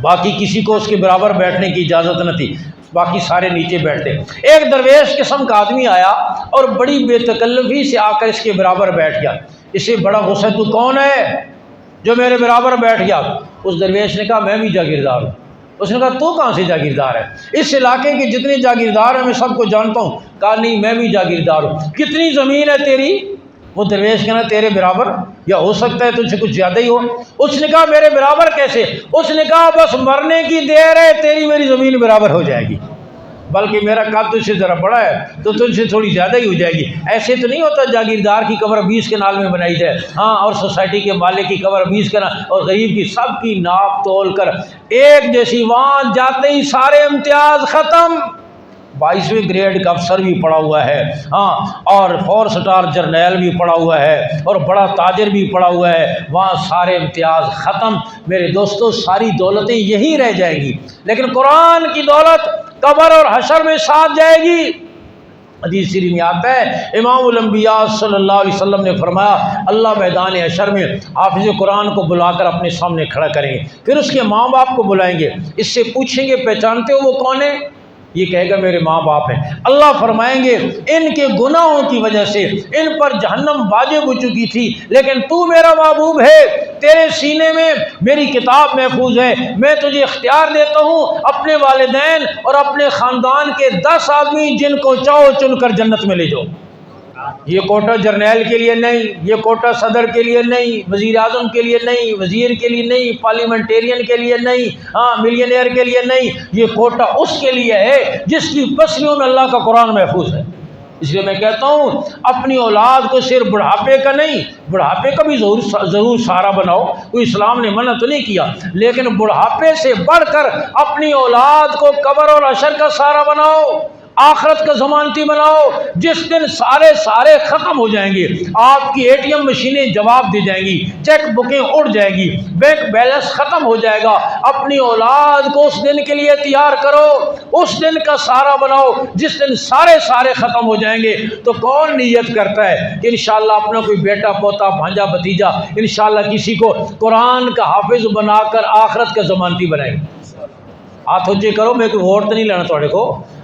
باقی کسی کو اس کے برابر بیٹھنے کی اجازت نہ تھی، باقی سارے نیچے بیٹھتے۔ ایک درویش قسم کا آدمی آیا اور بڑی بے تکلفی سے آ کر اس کے برابر بیٹھ گیا۔ اسے بڑا غصہ، تو کون ہے؟ جو میرے برابر بیٹھ گیا۔ اس درویش نے کہا میں بھی جاگیردار ہوں۔ اس نے کہا تو کہاں سے جاگیردار ہے؟ اس علاقے کے جتنے جاگیردار ہیں میں سب کو جانتا ہوں۔ کہا نہیں میں بھی جاگیردار ہوں۔ کتنی زمین ہے تیری؟ وہ درویش کہنا تیرے برابر، یا ہو سکتا ہے تجھ سے کچھ زیادہ ہی ہو۔ اس نے کہا میرے برابر کیسے؟ اس نے کہا بس مرنے کی دیر ہے، تیری میری زمین برابر ہو جائے گی، بلکہ میرا قد تجھ سے ذرا بڑا ہے تو تجھ سے تھوڑی زیادہ ہی ہو جائے گی۔ ایسے تو نہیں ہوتا جاگیردار کی قبر 20 کنال میں بنائی جائے، ہاں، اور سوسائٹی کے مالک کی قبر 20 کنال اور غریب کی، سب کی ناپ تول کر ایک جیسی، وہاں جاتے ہی سارے امتیاز ختم۔ 22ویں گریڈ کا افسر بھی پڑا ہوا ہے، ہاں، اور 4 سٹار جرنیل بھی پڑا ہوا ہے، اور بڑا تاجر بھی پڑا ہوا ہے، وہاں سارے امتیاز ختم۔ میرے دوستو ساری دولتیں یہی رہ جائیں گی، لیکن قرآن کی دولت قبر اور حشر میں ساتھ جائے گی۔ حدیث شریف میں آتا ہے امام الانبیاء صلی اللہ علیہ وسلم نے فرمایا اللہ میدان حشر میں حافظ قرآن کو بلا کر اپنے سامنے کھڑا کریں گے، پھر اس کے ماں باپ کو بلائیں گے، اس سے پوچھیں گے پہچانتے ہو وہ کون ہے؟ یہ کہے گا میرے ماں باپ ہیں۔ اللہ فرمائیں گے ان کے گناہوں کی وجہ سے ان پر جہنم واجب ہو چکی تھی، لیکن تو میرا محبوب ہے، تیرے سینے میں میری کتاب محفوظ ہے، میں تجھے اختیار دیتا ہوں اپنے والدین اور اپنے خاندان کے 10 آدمی جن کو چاہو چن کر جنت میں لے جاؤ۔ یہ کوٹا جرنیل کے لیے نہیں، یہ کوٹا صدر کے لیے نہیں، وزیر اعظم کے لیے نہیں، وزیر کے لیے نہیں، پارلیمنٹیرین کے لیے نہیں، ہاں، ملینئر کے لیے نہیں، یہ کوٹا اس کے لیے ہے جس کی پسلیوں میں اللہ کا قرآن محفوظ ہے۔ اس لیے میں کہتا ہوں اپنی اولاد کو صرف بڑھاپے کا نہیں، بڑھاپے کا بھی ضرور سہارا بناؤ، کوئی اسلام نے منع تو نہیں کیا، لیکن بڑھاپے سے بڑھ کر اپنی اولاد کو قبر اور حشر کا سہارا بناؤ، آخرت کا ضمانتی بناؤ۔ جس دن سارے ختم ہو جائیں گے، آپ کی ATM مشینیں جواب دے جائیں گی، چیک بکیں اڑ جائیں گی، بینک بیلنس ختم ہو جائے گا، اپنی اولاد کو اس دن کے لیے تیار کرو، اس دن کا سہارا بناؤ جس دن سارے ختم ہو جائیں گے۔ تو کون نیت کرتا ہے کہ انشاءاللہ اپنا کوئی بیٹا پوتا بھانجا بھتیجا انشاءاللہ کسی کو قرآن کا حافظ بنا کر آخرت کا ضمانتی بنائے گا؟ ہاتھ اونچے کرو، میں کوئی ووٹ تو نہیں لینا تھوڑے کو،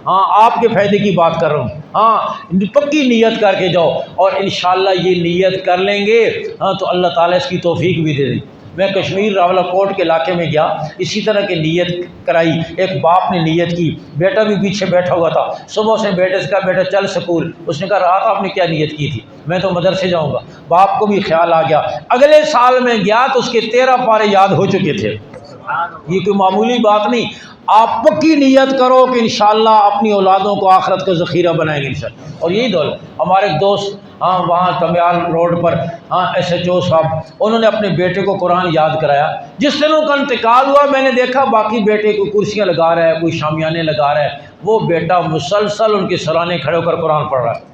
ہاں، آپ کے فائدے کی بات کر رہا ہوں، ہاں، پکی نیت کر کے جاؤ، اور انشاءاللہ یہ نیت کر لیں گے، ہاں، تو اللہ تعالیٰ اس کی توفیق بھی دے دے۔ میں کشمیر راولہ کوٹ کے علاقے میں گیا، اسی طرح کی نیت کرائی، ایک باپ نے نیت کی، بیٹا بھی پیچھے بیٹھا ہوا تھا، صبح سے بیٹے سے کہا بیٹا چل سکول، اس نے کہا رات آپ نے کیا نیت کی تھی؟ میں تو مدرسے جاؤں گا۔ باپ کو بھی خیال آ گیا، اگلے سال میں گیا تو اس کے 13 پارے یاد ہو چکے تھے۔ یہ کوئی معمولی بات نہیں، آپ پکی نیت کرو کہ انشاءاللہ اپنی اولادوں کو آخرت کا ذخیرہ بنائیں گے انشاءاللہ۔ اور یہی دولت ہمارے ایک دوست، ہاں، وہاں کمیال روڈ پر، ہاں، SHO صاحب، انہوں نے اپنے بیٹے کو قرآن یاد کرایا۔ جس دن ان کا انتقال ہوا میں نے دیکھا باقی بیٹے کو کرسیاں لگا رہا ہے، کوئی شامیانے لگا رہا ہے، وہ بیٹا مسلسل ان کے سرانے کھڑے ہو کر قرآن پڑھ رہا ہے۔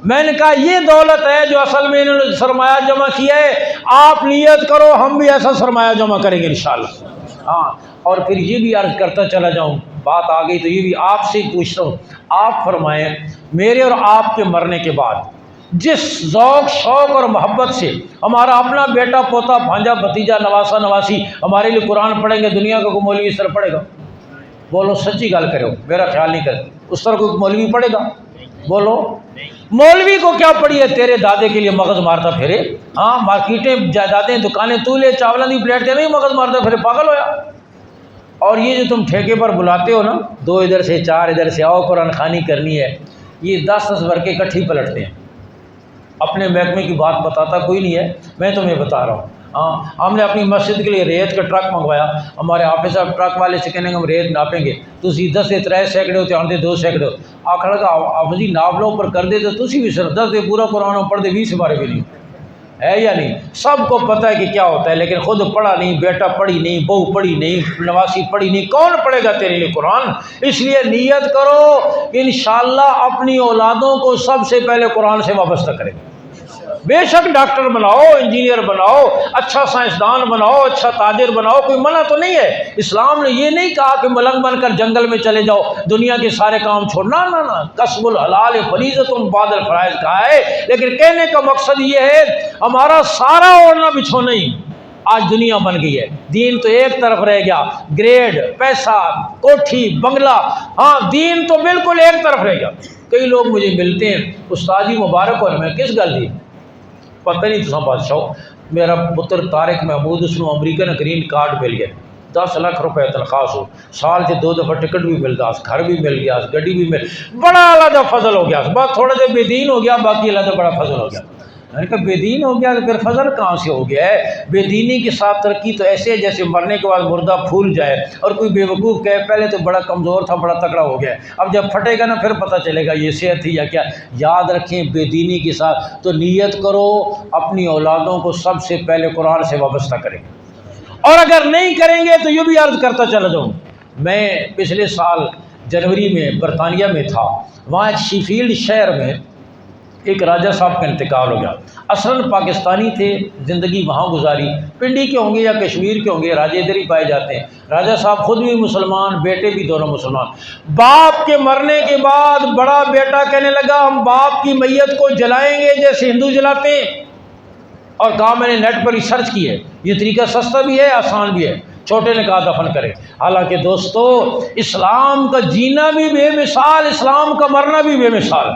میں نے کہا یہ دولت ہے جو اصل میں انہوں نے سرمایہ جمع کیا ہے، آپ نیت کرو ہم بھی ایسا سرمایہ جمع کریں گے انشاءاللہ۔ ہاں، اور پھر یہ بھی عرض کرتا چلا جاؤں، بات آ گئی تو یہ بھی آپ سے پوچھتا ہوں، آپ فرمائیں میرے اور آپ کے مرنے کے بعد جس ذوق شوق اور محبت سے ہمارا اپنا بیٹا پوتا بھانجا بھتیجا نواسا نواسی ہمارے لیے قرآن پڑھیں گے، دنیا کا کوئی مولوی اس طرح پڑھے گا؟ بولو، سچی گل کرو، میرا خیال نہیں کرے اس طرح کوئی مولوی پڑھے گا؟ بولو، مولوی کو کیا پڑی ہے؟ تیرے دادے کے لیے مغز مارتا پھرے، ہاں، مارکیٹیں جائیدادیں دکانیں تو لے، چاولوں کی پلیٹ نہیں مغز مارتا پھرے، پاگل ہویا۔ اور یہ جو تم ٹھیکے پر بلاتے ہو نا، 2 ادھر سے 4 ادھر سے، آؤ قرآن خوانی کرنی ہے، یہ 10 ورقے کٹھی پلٹتے ہیں۔ اپنے محکمے کی بات بتاتا کوئی نہیں ہے، میں تمہیں بتا رہا ہوں۔ ہاں، ہم نے اپنی مسجد کے لیے ریت کا ٹرک منگوایا، ہمارے حافظ صاحب ٹرک والے سے کہنے ہم ریت ناپیں گے، تسی 10 دے 3 سینکڑے ہوتے آتے 2 سینکڑے آخر کا آپ جی ناپ لو پر کر دے تو تسی بھی صرف 10 دے پورا قرآن پڑھ دے 20 بارے بھی نہیں ہے یا نہیں؟ سب کو پتہ ہے کہ کیا ہوتا ہے، لیکن خود پڑھا نہیں، بیٹا پڑھی نہیں، بہو پڑھی نہیں، نواسی پڑھی نہیں، کون پڑھے گا تیرے لیے قرآن؟ اس لیے نیت کرو کہ انشاءاللہ اپنی اولادوں کو سب سے پہلے قرآن سے وابستہ کرے۔ بے شک ڈاکٹر بناؤ، انجینئر بناؤ، اچھا سائنسدان بناؤ، اچھا تاجر بناؤ، کوئی منع تو نہیں ہے۔ اسلام نے یہ نہیں کہا کہ ملنگ بن کر جنگل میں چلے جاؤ، دنیا کے سارے کام چھوڑنا، نہ، کسب الحلال فریضۃ بعد الفرائض کہا ہے، لیکن کہنے کا مقصد یہ ہے ہمارا سارا اوڑھنا بچھونا ہی آج دنیا بن گئی ہے، دین تو ایک طرف رہ گیا، گریڈ، پیسہ، کوٹھی، بنگلہ، ہاں، دین تو بالکل ایک طرف رہ گیا۔ کئی لوگ مجھے ملتے ہیں، استاد جی مبارک ہو، میں کس گل دی پتہ نہیں تو بادشاہ میرا پتر طارق محمود اس کو امریکن گرین کارڈ مل گیا، 10 لاکھ روپے تنخواہ ہو، سال سے 2 دفعہ ٹکٹ بھی ملتا، گھر بھی مل گیا، گڈی بھی مل، بڑا علیحدہ فضل ہو گیا، بس تھوڑا سا بے دین ہو گیا، باقی علیحدہ بڑا فضل ہو گیا۔ میں نے کہا بے دین ہو گیا تو پھر فضل کہاں سے ہو گیا ہے؟ بے دینی کے ساتھ ترقی تو ایسے ہے جیسے مرنے کے بعد مردہ پھول جائے اور کوئی بے وقوف کہے پہلے تو بڑا کمزور تھا بڑا تکڑا ہو گیا، اب جب پھٹے گا نا پھر پتہ چلے گا یہ صحت تھی یا کیا۔ یاد رکھیں بے دینی کے ساتھ تو نیت کرو اپنی اولادوں کو سب سے پہلے قرآن سے وابستہ کریں، اور اگر نہیں کریں گے تو یہ بھی عرض کرتا چلا جاؤں، میں پچھلے سال جنوری میں برطانیہ میں تھا، وہاں ایک شیفیلڈ شہر میں ایک راجہ صاحب کا انتقال ہو گیا، اصلاً پاکستانی تھے، زندگی وہاں گزاری، پنڈی کے ہوں گے یا کشمیر کے ہوں گے، راجے ادھر ہی پائے جاتے ہیں۔ راجہ صاحب خود بھی مسلمان، بیٹے بھی دونوں مسلمان۔ باپ کے مرنے کے بعد بڑا بیٹا کہنے لگا ہم باپ کی میت کو جلائیں گے جیسے ہندو جلاتے ہیں، اور کہا میں نے نیٹ پر ریسرچ کی ہے، یہ طریقہ سستا بھی ہے آسان بھی ہے۔ چھوٹے نے کہا دفن کرے۔ حالانکہ دوستو اسلام کا جینا بھی بے مثال، اسلام کا مرنا بھی بے مثال۔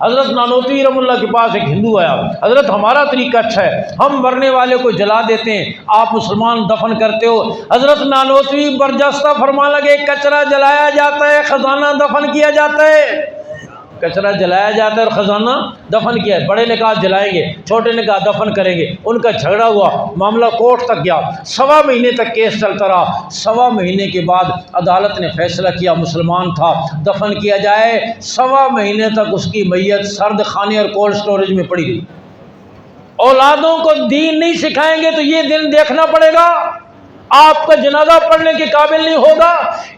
حضرت نانوتوی رحمۃ اللہ کے پاس ایک ہندو آیا، حضرت ہمارا طریقہ اچھا ہے، ہم مرنے والے کو جلا دیتے ہیں، آپ مسلمان دفن کرتے ہو۔ حضرت نانوتوی برجستہ فرما لگے کچرا جلایا جاتا ہے، خزانہ دفن کیا جاتا ہے۔ کچرا جلایا جاتا ہے اور خزانہ دفن کیا ہے۔ بڑے نے کہا جلائیں گے، چھوٹے نے کہا دفن کریں گے۔ ان کا جھگڑا ہوا، معاملہ کورٹ تک گیا، 1.25 مہینے تک کیس چلتا رہا۔ 1.25 مہینے کے بعد عدالت نے فیصلہ کیا مسلمان تھا دفن کیا جائے۔ 1.25 مہینے تک اس کی میت سرد خانے اور کولڈ سٹوریج میں پڑی رہی۔ اولادوں کو دین نہیں سکھائیں گے تو یہ دن دیکھنا پڑے گا، آپ کا جنازہ پڑھنے کے قابل نہیں ہوگا۔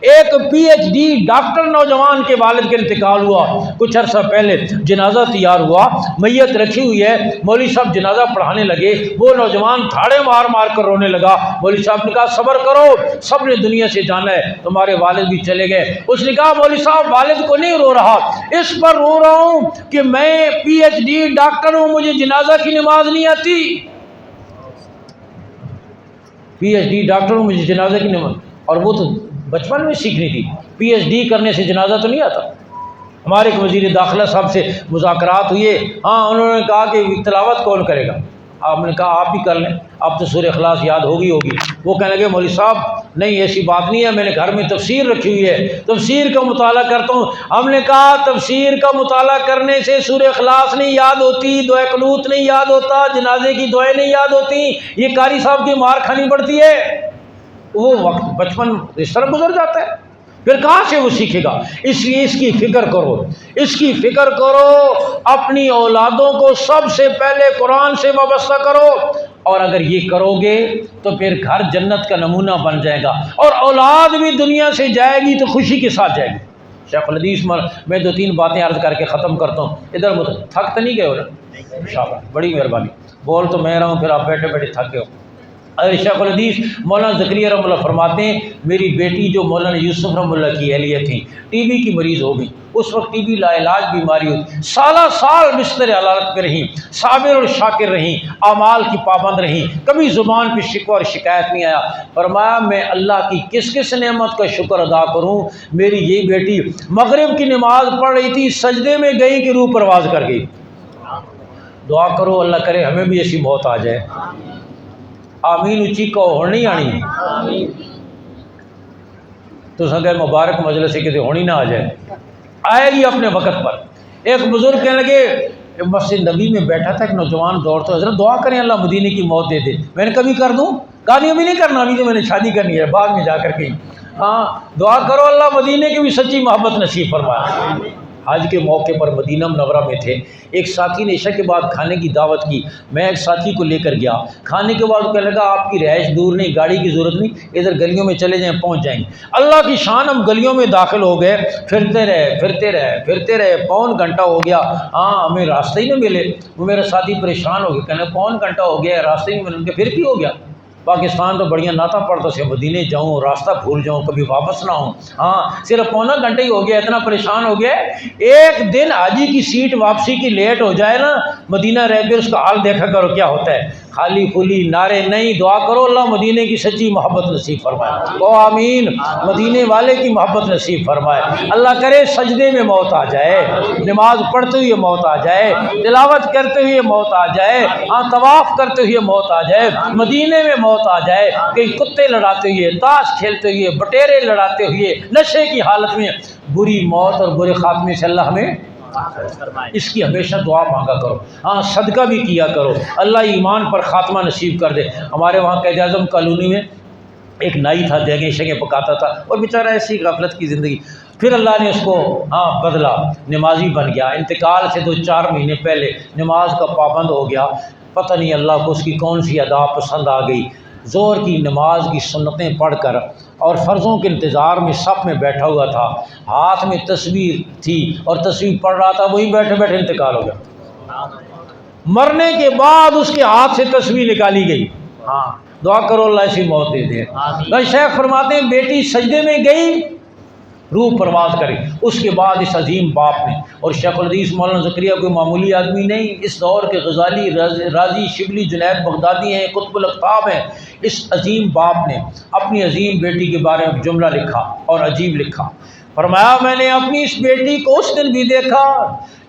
ایک پی ایچ ڈی ڈاکٹر نوجوان کے والد کا انتقال ہوا، کچھ عرصہ پہلے جنازہ تیار ہوا، میت رکھی ہوئی ہے، مولوی صاحب جنازہ پڑھانے لگے، وہ نوجوان تھاڑے مار مار کر رونے لگا۔ مولوی صاحب نے کہا صبر کرو، سب نے دنیا سے جانا ہے، تمہارے والد بھی چلے گئے۔ اس نے کہا مولوی صاحب والد کو نہیں رو رہا، اس پر رو رہا ہوں کہ میں پی ایچ ڈی ڈاکٹر ہوں، مجھے جنازہ کی نماز نہیں آتی۔ پی ایچ ڈی ڈاکٹر ہوں، مجھے جنازہ کی نماز، اور وہ تو بچپن میں سیکھنی تھی، پی ایچ ڈی کرنے سے جنازہ تو نہیں آتا۔ ہمارے ایک وزیر داخلہ صاحب سے مذاکرات ہوئے، ہاں انہوں نے کہا کہ تلاوت کون کرے گا؟ آپ نے کہا آپ بھی کر لیں، اب تو سورہ اخلاص یاد ہوگی۔ وہ کہنے لگے مولوی صاحب نہیں ایسی بات نہیں ہے، میں نے گھر میں تفسیر رکھی ہوئی ہے، تفسیر کا مطالعہ کرتا ہوں۔ ہم نے کہا تفسیر کا مطالعہ کرنے سے سورہ اخلاص نہیں یاد ہوتی، دعائے قنوت نہیں یاد ہوتا، جنازے کی دعائیں نہیں یاد ہوتی، یہ قاری صاحب کی مار کھانی پڑتی ہے۔ وہ وقت بچپن اس طرح گزر جاتا ہے، پھر کہاں سے وہ سیکھے گا؟ اس لیے اس کی فکر کرو، اس کی فکر کرو، اپنی اولادوں کو سب سے پہلے قرآن سے وابستہ کرو، اور اگر یہ کرو گے تو پھر گھر جنت کا نمونہ بن جائے گا، اور اولاد بھی دنیا سے جائے گی تو خوشی کے ساتھ جائے گی۔ شیخ الحدیث میں 2-3 باتیں عرض کر کے ختم کرتا ہوں۔ ادھر تھک تو نہیں گئے ہو نا؟ شاباش، بڑی مہربانی، بول تو میں رہا ہوں پھر آپ بیٹھے بیٹھے تھک گئے ہو۔ شیخ الحدیث مولانا زکریا رحمۃ اللہ فرماتے ہیں میری بیٹی جو مولانا یوسف رحمۃ اللہ کی اہلیہ تھیں ٹی بی کی مریض ہو گئی، اس وقت ٹی بی لا علاج بیماری ہوئی، سالہ سال بستر حالات پہ رہیں، صابر اور شاکر رہیں، اعمال کی پابند رہیں، کبھی زبان پہ شکوہ اور شکایت نہیں آیا۔ فرمایا میں اللہ کی کس کس نعمت کا شکر ادا کروں، میری یہی بیٹی مغرب کی نماز پڑھ رہی تھی، سجدے میں گئی کہ روح پرواز کر گئی۔ دعا کرو اللہ کرے ہمیں بھی ایسی موت آ جائے۔ آمین اچھی کو ہونی آنی تو سنگے مبارک مجلس سے کسی ہونی نہ آ جائے، آئے گی اپنے وقت پر۔ ایک بزرگ کہنے لگے مسجد نبی میں بیٹھا تھا، ایک نوجوان دوڑتا حضرت دعا کریں اللہ مدینے کی موت دے دے۔ میں نے کبھی کر دوں؟ کہا نہیں ابھی نہیں کرنا، ابھی تو میں نے شادی کرنی ہے، بعد میں جا کر کے۔ ہاں دعا کرو اللہ مدینے کی بھی سچی محبت نصیب فرمائے۔ حج کے موقع پر مدینہ منورہ میں تھے، ایک ساتھی نے عشاء کے بعد کھانے کی دعوت کی، میں ایک ساتھی کو لے کر گیا، کھانے کے بعد کہنے لگا آپ کی رہائش دور نہیں، گاڑی کی ضرورت نہیں، ادھر گلیوں میں چلے جائیں پہنچ جائیں گے۔ اللہ کی شان ہم گلیوں میں داخل ہو گئے، پھرتے رہے، پون گھنٹہ ہو گیا، ہاں ہمیں راستے ہی نہ ملے۔ وہ میرا ساتھی پریشان ہو گیا، کہنے پون گھنٹہ ہو گیا راستے ہی ملے، پھر بھی ہو گیا پاکستان تو بڑھیا ناتا پڑتا سے مدینے جاؤں، راستہ بھول جاؤں، کبھی واپس نہ ہوں، ہاں صرف پونا گھنٹہ ہی ہو گیا، اتنا پریشان ہو گیا۔ ایک دن حاجی کی سیٹ واپسی کی لیٹ ہو جائے نا، مدینہ رہ کے اس کا حال دیکھا کرو کیا ہوتا ہے۔ خالی خلی نعرے نہیں، دعا کرو اللہ مدینے کی سچی محبت نصیب فرمائے، او آمین، مدینے والے کی محبت نصیب فرمائے۔ اللہ کرے سجدے میں موت آ جائے، نماز پڑھتے ہوئے موت آ جائے، تلاوت کرتے ہوئے موت آ جائے، طواف کرتے ہوئے موت آ جائے، مدینے میں موت آ جائے، کہیں کتے لڑاتے ہوئے، تاش کھیلتے ہوئے، بٹیرے لڑاتے ہوئے، نشے کی حالت میں، بری موت اور برے خاتمے سے اللہ ہمیں اس کی ہمیشہ دعا مانگا کرو، صدقہ بھی کیا کرو، اللہ ایمان پر خاتمہ نصیب کر دے۔ ہمارے وہاں قائد اعظم کالونی میں ایک نائی تھا، دیگیں شگیں پکاتا تھا، اور بیچارہ ایسی غفلت کی زندگی، پھر اللہ نے اس کو بدلا، نمازی بن گیا، انتقال سے 2-4 مہینے پہلے نماز کا پابند ہو گیا۔ پتہ نہیں اللہ کو اس کی کون سی ادا پسند آ گئی، ظہر کی نماز کی سنتیں پڑھ کر اور فرضوں کے انتظار میں صف میں بیٹھا ہوا تھا، ہاتھ میں تصویر تھی اور تصویر پڑھ رہا تھا، وہی بیٹھے بیٹھے انتقال ہو گیا۔ مرنے کے بعد اس کے ہاتھ سے تصویر نکالی گئی۔ دعا کرو اللہ ایسی موت دے دے۔ شیخ فرماتے ہیں بیٹی سجدے میں گئی، روح پرواز کرے۔ اس کے بعد اس عظیم باپ نے، اور شیخ الحدیث مولانا زکریا کوئی معمولی آدمی نہیں، اس دور کے غزالی، رازی، شبلی، جنید بغدادی ہیں، قطب الاقطاب ہیں، اس عظیم باپ نے اپنی عظیم بیٹی کے بارے میں جملہ لکھا اور عجیب لکھا، فرمایا میں نے اپنی اس بیٹی کو اس دن بھی دیکھا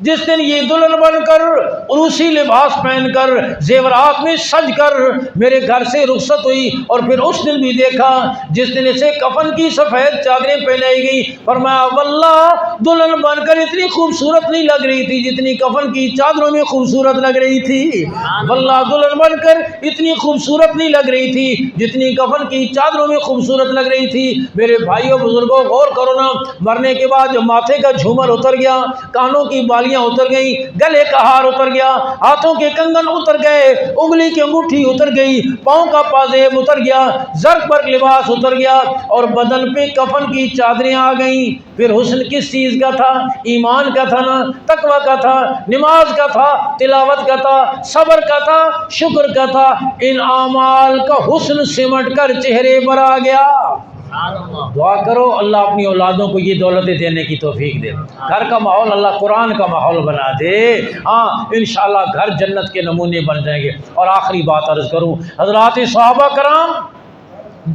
جس دن یہ دلہن بن کر عروسی لباس پہن کر زیورات میں سج کر میرے گھر سے رخصت ہوئی، اور پھر اس دن بھی دیکھا جس دن اسے کفن کی سفید چادریں پہنائی گئی۔ فرمایا واللہ دلہن بن کر اتنی خوبصورت نہیں لگ رہی تھی جتنی کفن کی چادروں میں خوبصورت لگ رہی تھی، واللہ دلہن بن کر اتنی خوبصورت نہیں لگ رہی تھی جتنی کفن کی چادروں میں خوبصورت لگ رہی تھی۔ میرے بھائیوں بزرگوں غور کرو نا، مرنے کے بعد جو ماتھے کا جھومر اتر گیا، کانوں کی بالیاں اتر گئیں، گلے کا ہار اتر گیا، ہاتھوں کے کنگن اتر گئے، انگلی کی انگوٹھی اتر گئی، پاؤں کا پازیب اتر گیا، زر پر لباس اتر گیا، اور بدن پہ کفن کی چادریں آ گئیں۔ پھر حسن کس چیز کا تھا؟ ایمان کا تھا نا، تقوی کا تھا، نماز کا تھا، تلاوت کا تھا، صبر کا تھا، شکر کا تھا، ان اعمال کا حسن سمٹ کر چہرے پر آ گیا۔ دعا کرو اللہ اپنی اولادوں کو یہ دولتیں دینے کی توفیق دے، گھر کا ماحول اللہ قرآن کا ماحول بنا دے، انشاءاللہ گھر جنت کے نمونے بن جائیں گے۔ اور آخری بات عرض کروں، حضرات صحابہ کرام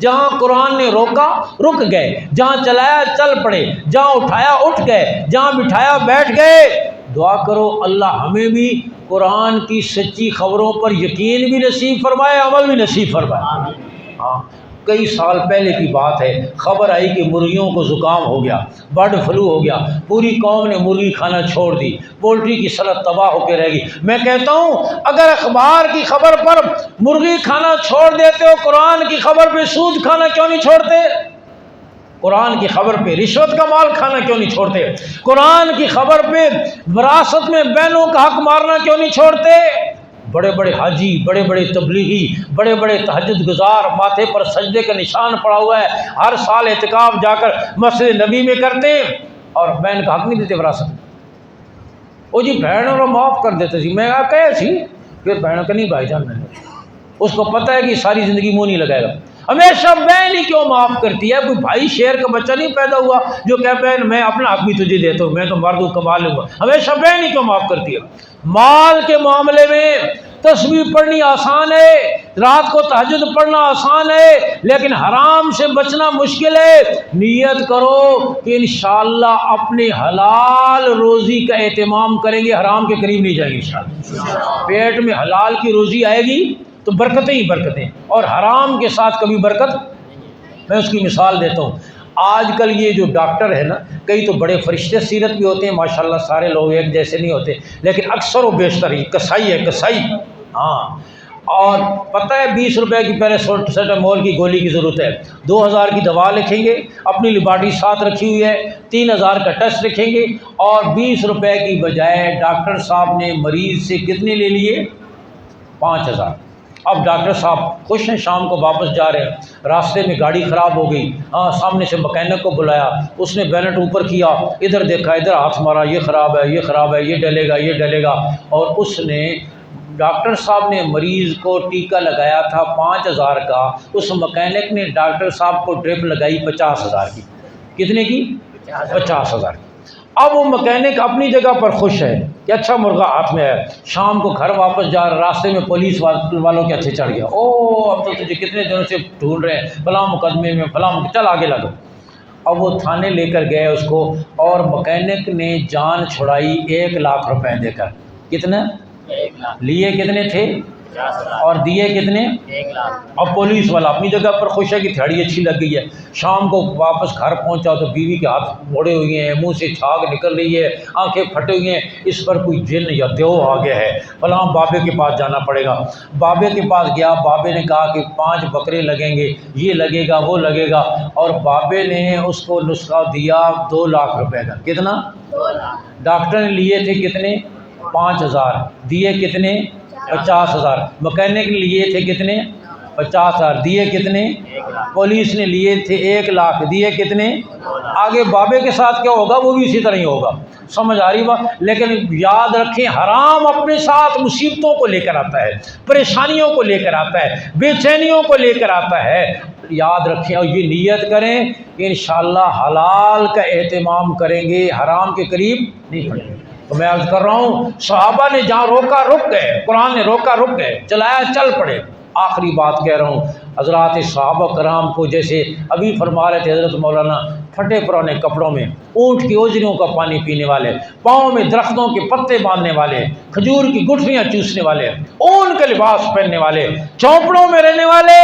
جہاں قرآن نے روکا رک گئے، جہاں چلایا چل پڑے، جہاں اٹھایا اٹھ گئے، جہاں بٹھایا بیٹھ گئے۔ دعا کرو اللہ ہمیں بھی قرآن کی سچی خبروں پر یقین بھی نصیب فرمائے، عمل بھی نصیب فرمائے۔ کئی سال پہلے کی بات ہے، خبر آئی کہ مرغیوں کو زکام ہو گیا، برڈ فلو ہو گیا، پوری قوم نے مرغی کھانا چھوڑ دی، پولٹری کی صنعت تباہ ہو کے رہ گئی۔ میں کہتا ہوں اگر اخبار کی خبر پر مرغی کھانا چھوڑ دیتے ہو، قرآن کی خبر پہ سود کھانا کیوں نہیں چھوڑتے؟ قرآن کی خبر پہ رشوت کا مال کھانا کیوں نہیں چھوڑتے؟ قرآن کی خبر پہ وراثت میں بہنوں کا حق مارنا کیوں نہیں چھوڑتے؟ بڑے بڑے حاجی، بڑے بڑے تبلیغی، بڑے بڑے تہجد گزار، ماتھے پر سجدے کا نشان پڑا ہوا ہے، ہر سال اعتکاف جا کر مسجد نبی میں کرتے ہیں، اور بہن کا حق نہیں دیتے وراثت میں۔ وہ جی بہنوں کو معاف کر دیتے جی، میں کہے سی پھر بہنوں کا نہیں بھائی جان، میں اس کو پتہ ہے کہ ساری زندگی منہ نہیں لگائے گا۔ ہمیشہ بہن ہی کیوں معاف کرتی ہے؟ کوئی بھائی شیر کا بچہ نہیں پیدا ہوا جو کہ بہن میں اپنا حق بھی تجھے دیتا ہوں، میں تو مرد ہوں کما لوں گا۔ ہمیشہ بہن ہی کیوں معاف کرتی ہے؟ مال کے معاملے میں تسبیح پڑھنی آسان ہے، رات کو تہجد پڑھنا آسان ہے، لیکن حرام سے بچنا مشکل ہے۔ نیت کرو کہ انشاءاللہ اپنے حلال روزی کا اہتمام کریں گے، حرام کے قریب نہیں جائیں گے انشاءاللہ۔ پیٹ میں حلال کی روزی آئے گی تو برکتیں ہی برکتیں، اور حرام کے ساتھ کبھی برکت۔ میں اس کی مثال دیتا ہوں، آج کل یہ جو ڈاکٹر ہے نا، کئی تو بڑے فرشتے سیرت بھی ہوتے ہیں ماشاءاللہ، سارے لوگ ایک جیسے نہیں ہوتے، لیکن اکثر و بیشتر ہی کسائی ہے، کسائی۔ اور پتہ ہے 20 روپے کی پیراسیٹامول کی گولی کی ضرورت ہے، 2000 کی دوا لکھیں گے، اپنی لیبارٹری ساتھ رکھی ہوئی ہے، 3000 کا ٹیسٹ لکھیں گے، اور 20 روپے کی بجائے ڈاکٹر صاحب نے مریض سے کتنے لے لیے؟ 5000۔ اب ڈاکٹر صاحب خوش ہیں، شام کو واپس جا رہے ہیں، راستے میں گاڑی خراب ہو گئی، سامنے سے مکینک کو بلایا، اس نے بینٹ اوپر کیا، ادھر دیکھا، ادھر ہاتھ مارا، یہ خراب ہے، یہ خراب ہے، یہ ڈلے گا، یہ ڈلے گا، اور اس نے ڈاکٹر صاحب نے مریض کو ٹیکہ لگایا تھا 5000 کا، اس مکینک نے ڈاکٹر صاحب کو ڈرپ لگائی 50,000 کی۔ کتنے کی؟ 50,000 کی۔ اب وہ مکینک اپنی جگہ پر خوش ہے کہ اچھا مرغا ہاتھ میں ہے، شام کو گھر واپس جا رہا، راستے میں پولیس والوں کے ہاتھے چڑھ گیا، او اب تو تجھے کتنے دنوں سے ڈھونڈ رہے ہیں، فلاں مقدمے میں فلاں، چل آگے لگو۔ اب وہ تھانے لے کر گئے اس کو، اور مکینک نے جان چھڑائی 1,00,000 روپے دے کر۔ کتنا؟ 1,00,000۔ لیے کتنے تھے 50,000 اور دیے کتنے؟ 1,00,000۔ اب پولیس والا اپنی جگہ پر خوش ہے کہ تھیڑی اچھی لگ گئی ہے۔ شام کو واپس گھر پہنچا تو بیوی کے ہاتھ موڑے ہوئے ہیں، منہ سے چھاگ نکل رہی ہے، آنکھیں پھٹے ہوئے ہیں، اس پر کوئی جن یا دیو آ گیا ہے، فلاں بابے کے پاس جانا پڑے گا۔ بابے کے پاس گیا، بابے نے کہا کہ 5 بکرے لگیں گے، یہ لگے گا وہ لگے گا، اور بابے نے اس کو نسخہ دیا 2,00,000 روپے کا۔ کتنا؟ 2,00,000۔ ڈاکٹر نے لیے تھے کتنے؟ 5,000، دیے کتنے؟ 50,000۔ مکینک نے لیے تھے کتنے؟ 50,000، دیے کتنے؟ 1,00,000۔ پولیس نے لیے تھے 1,00,000، دیے کتنے؟ 2,00,000۔ آگے بابے کے ساتھ کیا ہوگا وہ بھی اسی طرح ہی ہوگا، سمجھ آ رہی بات؟ لیکن یاد رکھیں حرام اپنے ساتھ مصیبتوں کو لے کر آتا ہے، پریشانیوں کو لے کر آتا ہے، بے چینیوں کو لے کر آتا ہے۔ یاد رکھیں اور یہ نیت کریں کہ انشاءاللہ حلال کا اہتمام کریں گے، حرام کے قریب نہیں پڑیں گے۔ تو میں عرض کر رہا ہوں صحابہ نے جہاں روکا رک گئے، قرآن نے روکا رک گئے، چلایا چل پڑے۔ آخری بات کہہ رہا ہوں، حضرات صحابہ کرام کو جیسے ابھی فرما رہے تھے حضرت مولانا، پھٹے پرانے کپڑوں میں، اونٹ کی اوجریوں کا پانی پینے والے، پاؤں میں درختوں کے پتے باندھنے والے، کھجور کی گٹھلیاں چوسنے والے، اون کا لباس پہننے والے، چوپڑوں میں رہنے والے،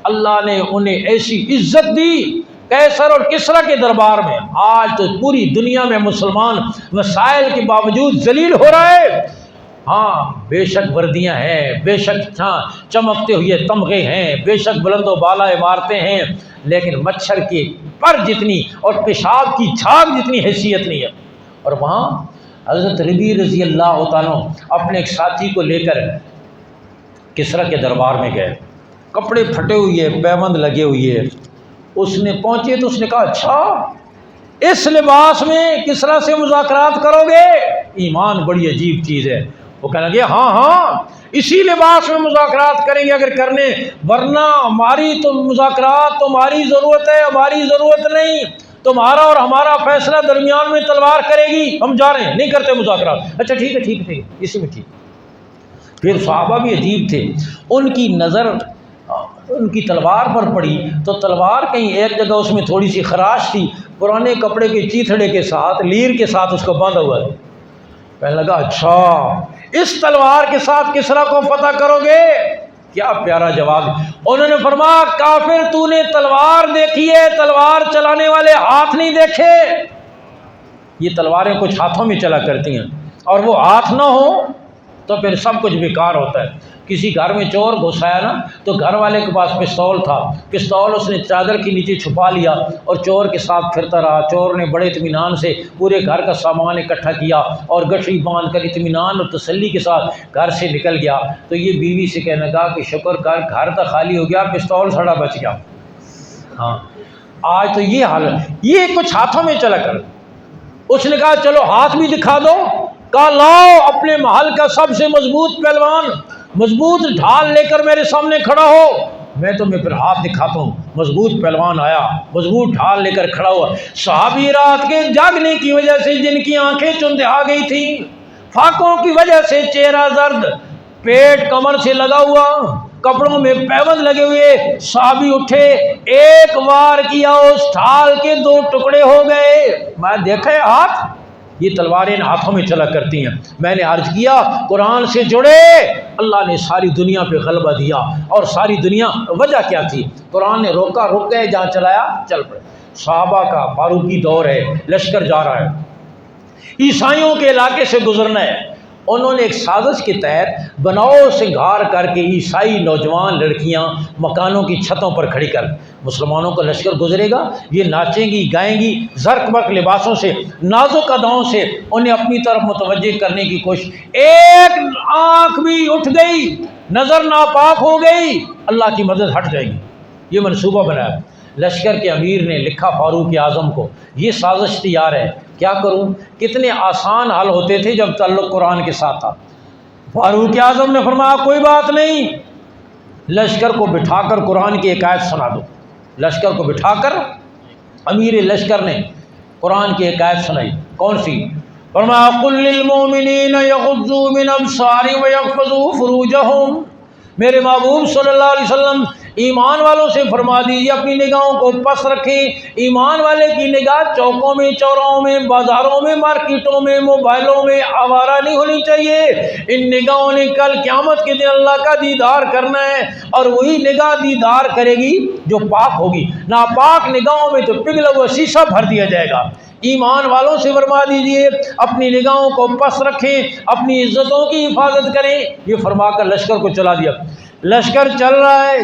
اللہ نے انہیں ایسی عزت دی کیسر اور کسریٰ کے دربار میں۔ آج تو پوری دنیا میں مسلمان وسائل کے باوجود ذلیل ہو رہا ہے۔ ہاں بے شک وردیاں ہیں، بے شک چمکتے ہوئے تمغے ہیں، بے شک بلند و بالا عمارتیں ہیں، لیکن مچھر کی پر جتنی اور پیشاب کی جھاگ جتنی حیثیت نہیں ہے۔ اور وہاں حضرت ربیع رضی اللہ تعالیٰ اپنے ایک ساتھی کو لے کر کسریٰ کے دربار میں گئے، کپڑے پھٹے ہوئے، پیوند لگے ہوئے۔ اس نے پہنچے تو اس نے کہا اچھا اس لباس میں کسریٰ سے مذاکرات کرو گے؟ ایمان بڑی عجیب چیز ہے۔ وہ کہنے لگے ہاں ہاں اسی لباس میں مذاکرات کریں گے اگر کرنے، ورنہ ہماری تو مذاکرات تمہاری ضرورت ہے، ہماری ضرورت نہیں، تمہارا اور ہمارا فیصلہ درمیان میں تلوار کرے گی، ہم جا رہے ہیں، نہیں کرتے مذاکرات۔ اچھا ٹھیک ہے ٹھیک ہے ٹھیک ہے، اسی میں ٹھیک۔ پھر صحابہ بھی عجیب تھے، ان کی نظر ان کی تلوار پر پڑی تو تلوار کہیں ایک جگہ اس میں تھوڑی سی خراش تھی، پرانے کپڑے کے چیتھڑے کے ساتھ لیر کے ساتھ اس کو باندھا ہوا ہے۔ کہنے لگا اچھا اس تلوار کے ساتھ کسریٰ کو فتح کرو گے؟ کیا پیارا جواب۔ انہوں نے فرمایا کافر تو نے تلوار دیکھی ہے، تلوار چلانے والے ہاتھ نہیں دیکھے۔ یہ تلواریں کچھ ہاتھوں میں چلا کرتی ہیں، اور وہ ہاتھ نہ ہو تو پھر سب کچھ بیکار ہوتا ہے۔ کسی گھر میں چور گھس آیا نا تو گھر والے کے پاس پستول تھا، پستول اس نے چادر کے نیچے چھپا لیا اور چور کے ساتھ پھرتا رہا۔ چور نے بڑے اطمینان سے پورے گھر کا سامان اکٹھا کیا اور گٹھڑی باندھ کر اطمینان اور تسلی کے ساتھ گھر سے نکل گیا۔ تو یہ بیوی سے کہنے لگا کہ شکر کر گھر تو خالی ہو گیا، پستول سڑا بچ گیا۔ ہاں آج تو یہ حال ہے، یہ کچھ ہاتھوں میں چلا کر۔ اس نے کہا چلو ہاتھ بھی دکھا دو۔ کہا لاؤ اپنے محل کا سب سے مضبوط پہلوان، مضبوط ڈھال لے کر میرے سامنے کھڑا ہو، میں تمہیں پھر ہاتھ دکھاتا ہوں۔ مضبوط پہلوان آیا، مضبوط ڈھال لے کر کھڑا ہوا۔ صحابی رات کے جاگنے کی وجہ سے جن کی آنکھیں چندھا گئی تھیں، فاقوں کی وجہ سے چہرہ زرد، پیٹ کمر سے لگا ہوا، کپڑوں میں پیوند لگے ہوئے، صحابی اٹھے، ایک وار کیا اس ڈھال کے 2 ٹکڑے ہو گئے۔ میں دیکھا ہے ہاتھ، یہ تلواریں ہاتھوں میں چلا کرتی ہیں۔ میں نے عرض کیا قرآن سے جڑے، اللہ نے ساری دنیا پہ غلبہ دیا، اور ساری دنیا وجہ کیا تھی؟ قرآن نے روکا رک گئے، جہاں چلایا چل پڑے۔ صحابہ کا فاروقی دور ہے، لشکر جا رہا ہے، عیسائیوں کے علاقے سے گزرنا ہے۔ انہوں نے ایک سازش کے تحت بناؤ سنگھار کر کے عیسائی نوجوان لڑکیاں مکانوں کی چھتوں پر کھڑی کر، مسلمانوں کا لشکر گزرے گا، یہ ناچیں گی گائیں گی، زرق برق لباسوں سے، نازک اداؤں سے انہیں اپنی طرف متوجہ کرنے کی کوشش۔ ایک آنکھ بھی اٹھ گئی، نظر ناپاک ہو گئی، اللہ کی مدد ہٹ جائے گی۔ یہ منصوبہ بنایا۔ لشکر کے امیر نے لکھا فاروق اعظم کو، یہ سازش تیار ہے، کیا کروں؟ کتنے آسان حل ہوتے تھے جب تعلق قرآن کے ساتھ تھا۔ فاروق اعظم نے فرمایا کوئی بات نہیں، لشکر کو بٹھا کر قرآن کی ایک آیت سنا دو۔ لشکر کو بٹھا کر امیر لشکر نے قرآن کی ایک آیت سنائی۔ کون سی؟ فرمایا قل للمؤمنین یغضوا من ابصارهم ویحفظوا فروجهم، میرے محبوب صلی اللہ علیہ وسلم ایمان والوں سے فرما دیجیے اپنی نگاہوں کو پس رکھیں۔ ایمان والے کی نگاہ چوکوں میں، چوراہوں میں، بازاروں میں، مارکیٹوں میں، موبائلوں میں آوارہ نہیں ہونی چاہیے۔ ان نگاہوں نے کل قیامت کے دن اللہ کا دیدار کرنا ہے، اور وہی نگاہ دیدار کرے گی جو پاک ہوگی۔ ناپاک نگاہوں میں تو پگھلا ہوا شیشہ بھر دیا جائے گا۔ ایمان والوں سے فرما دیجئے اپنی نگاہوں کو پس رکھیں، اپنی عزتوں کی حفاظت کریں۔ یہ فرما کر لشکر کو چلا دیا۔ لشکر چل رہا ہے،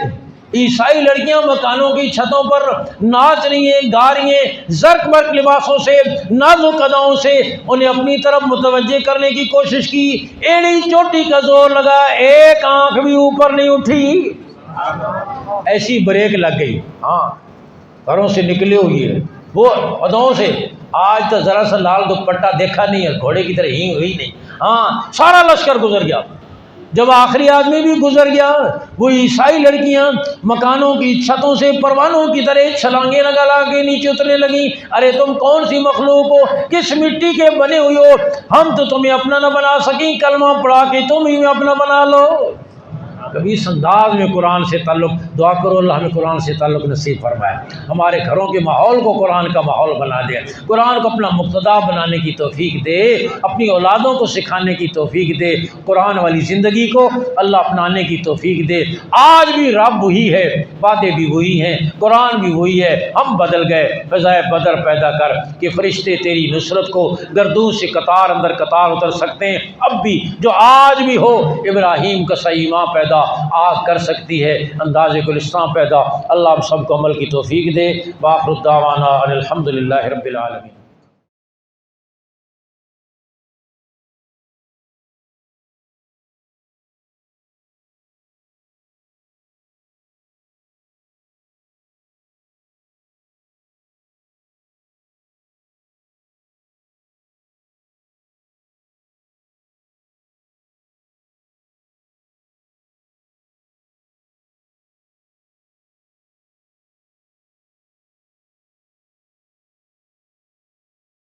عیسائی لڑکیاں مکانوں کی چھتوں پر ناچ رہی ہیں، گا رہی ہیں، زرق برق لباسوں سے، نازک اداؤں سے انہیں اپنی طرف متوجہ کرنے کی کوشش کی۔ ایڑی چوٹی کا زور لگا، ایک آنکھ بھی اوپر نہیں اٹھی، ایسی بریک لگ گئی۔ ہاں، گھروں سے نکلے ہوئی ہے وہ اداؤں سے۔ آج تو ذرا سا لال دوپٹہ دیکھا نہیں ہے، گھوڑے کی طرح ہی ہوئی نہیں۔ ہاں، سارا لشکر گزر گیا۔ جب آخری آدمی بھی گزر گیا، وہ عیسائی لڑکیاں مکانوں کی چھتوں سے پروانوں کی طرح چھلانگیں لگا کے نیچے اترنے لگیں۔ ارے تم کون سی مخلوق ہو، کس مٹی کے بنے ہوئے ہو؟ ہم تو تمہیں اپنا نہ بنا سکیں، کلمہ پڑھا کے تم ہی اپنا بنا لو۔ کبھی اس انداز میں قرآن سے تعلق، دعا کرو اللہ ہمیں قرآن سے تعلق نصیب فرمائے، ہمارے گھروں کے ماحول کو قرآن کا ماحول بنا دے، قرآن کو اپنا مقتدا بنانے کی توفیق دے، اپنی اولادوں کو سکھانے کی توفیق دے، قرآن والی زندگی کو اللہ اپنانے کی توفیق دے۔ آج بھی رب وہی ہے، وعدے بھی وہی ہیں، قرآن بھی وہی ہے، ہم بدل گئے۔ فضائے بدر پیدا کر کہ فرشتے تیری نصرت کو گردوں سے قطار اندر قطار اتر سکتے ہیں۔ اب بھی جو آج بھی ہو، ابراہیم کا سا ایمان پیدا آگ کر سکتی ہے، انداز گلستان پیدا۔ اللہ ہم سب کو عمل کی توفیق دے۔ وآخر الدعوانا ان الحمد للہ رب العالمین۔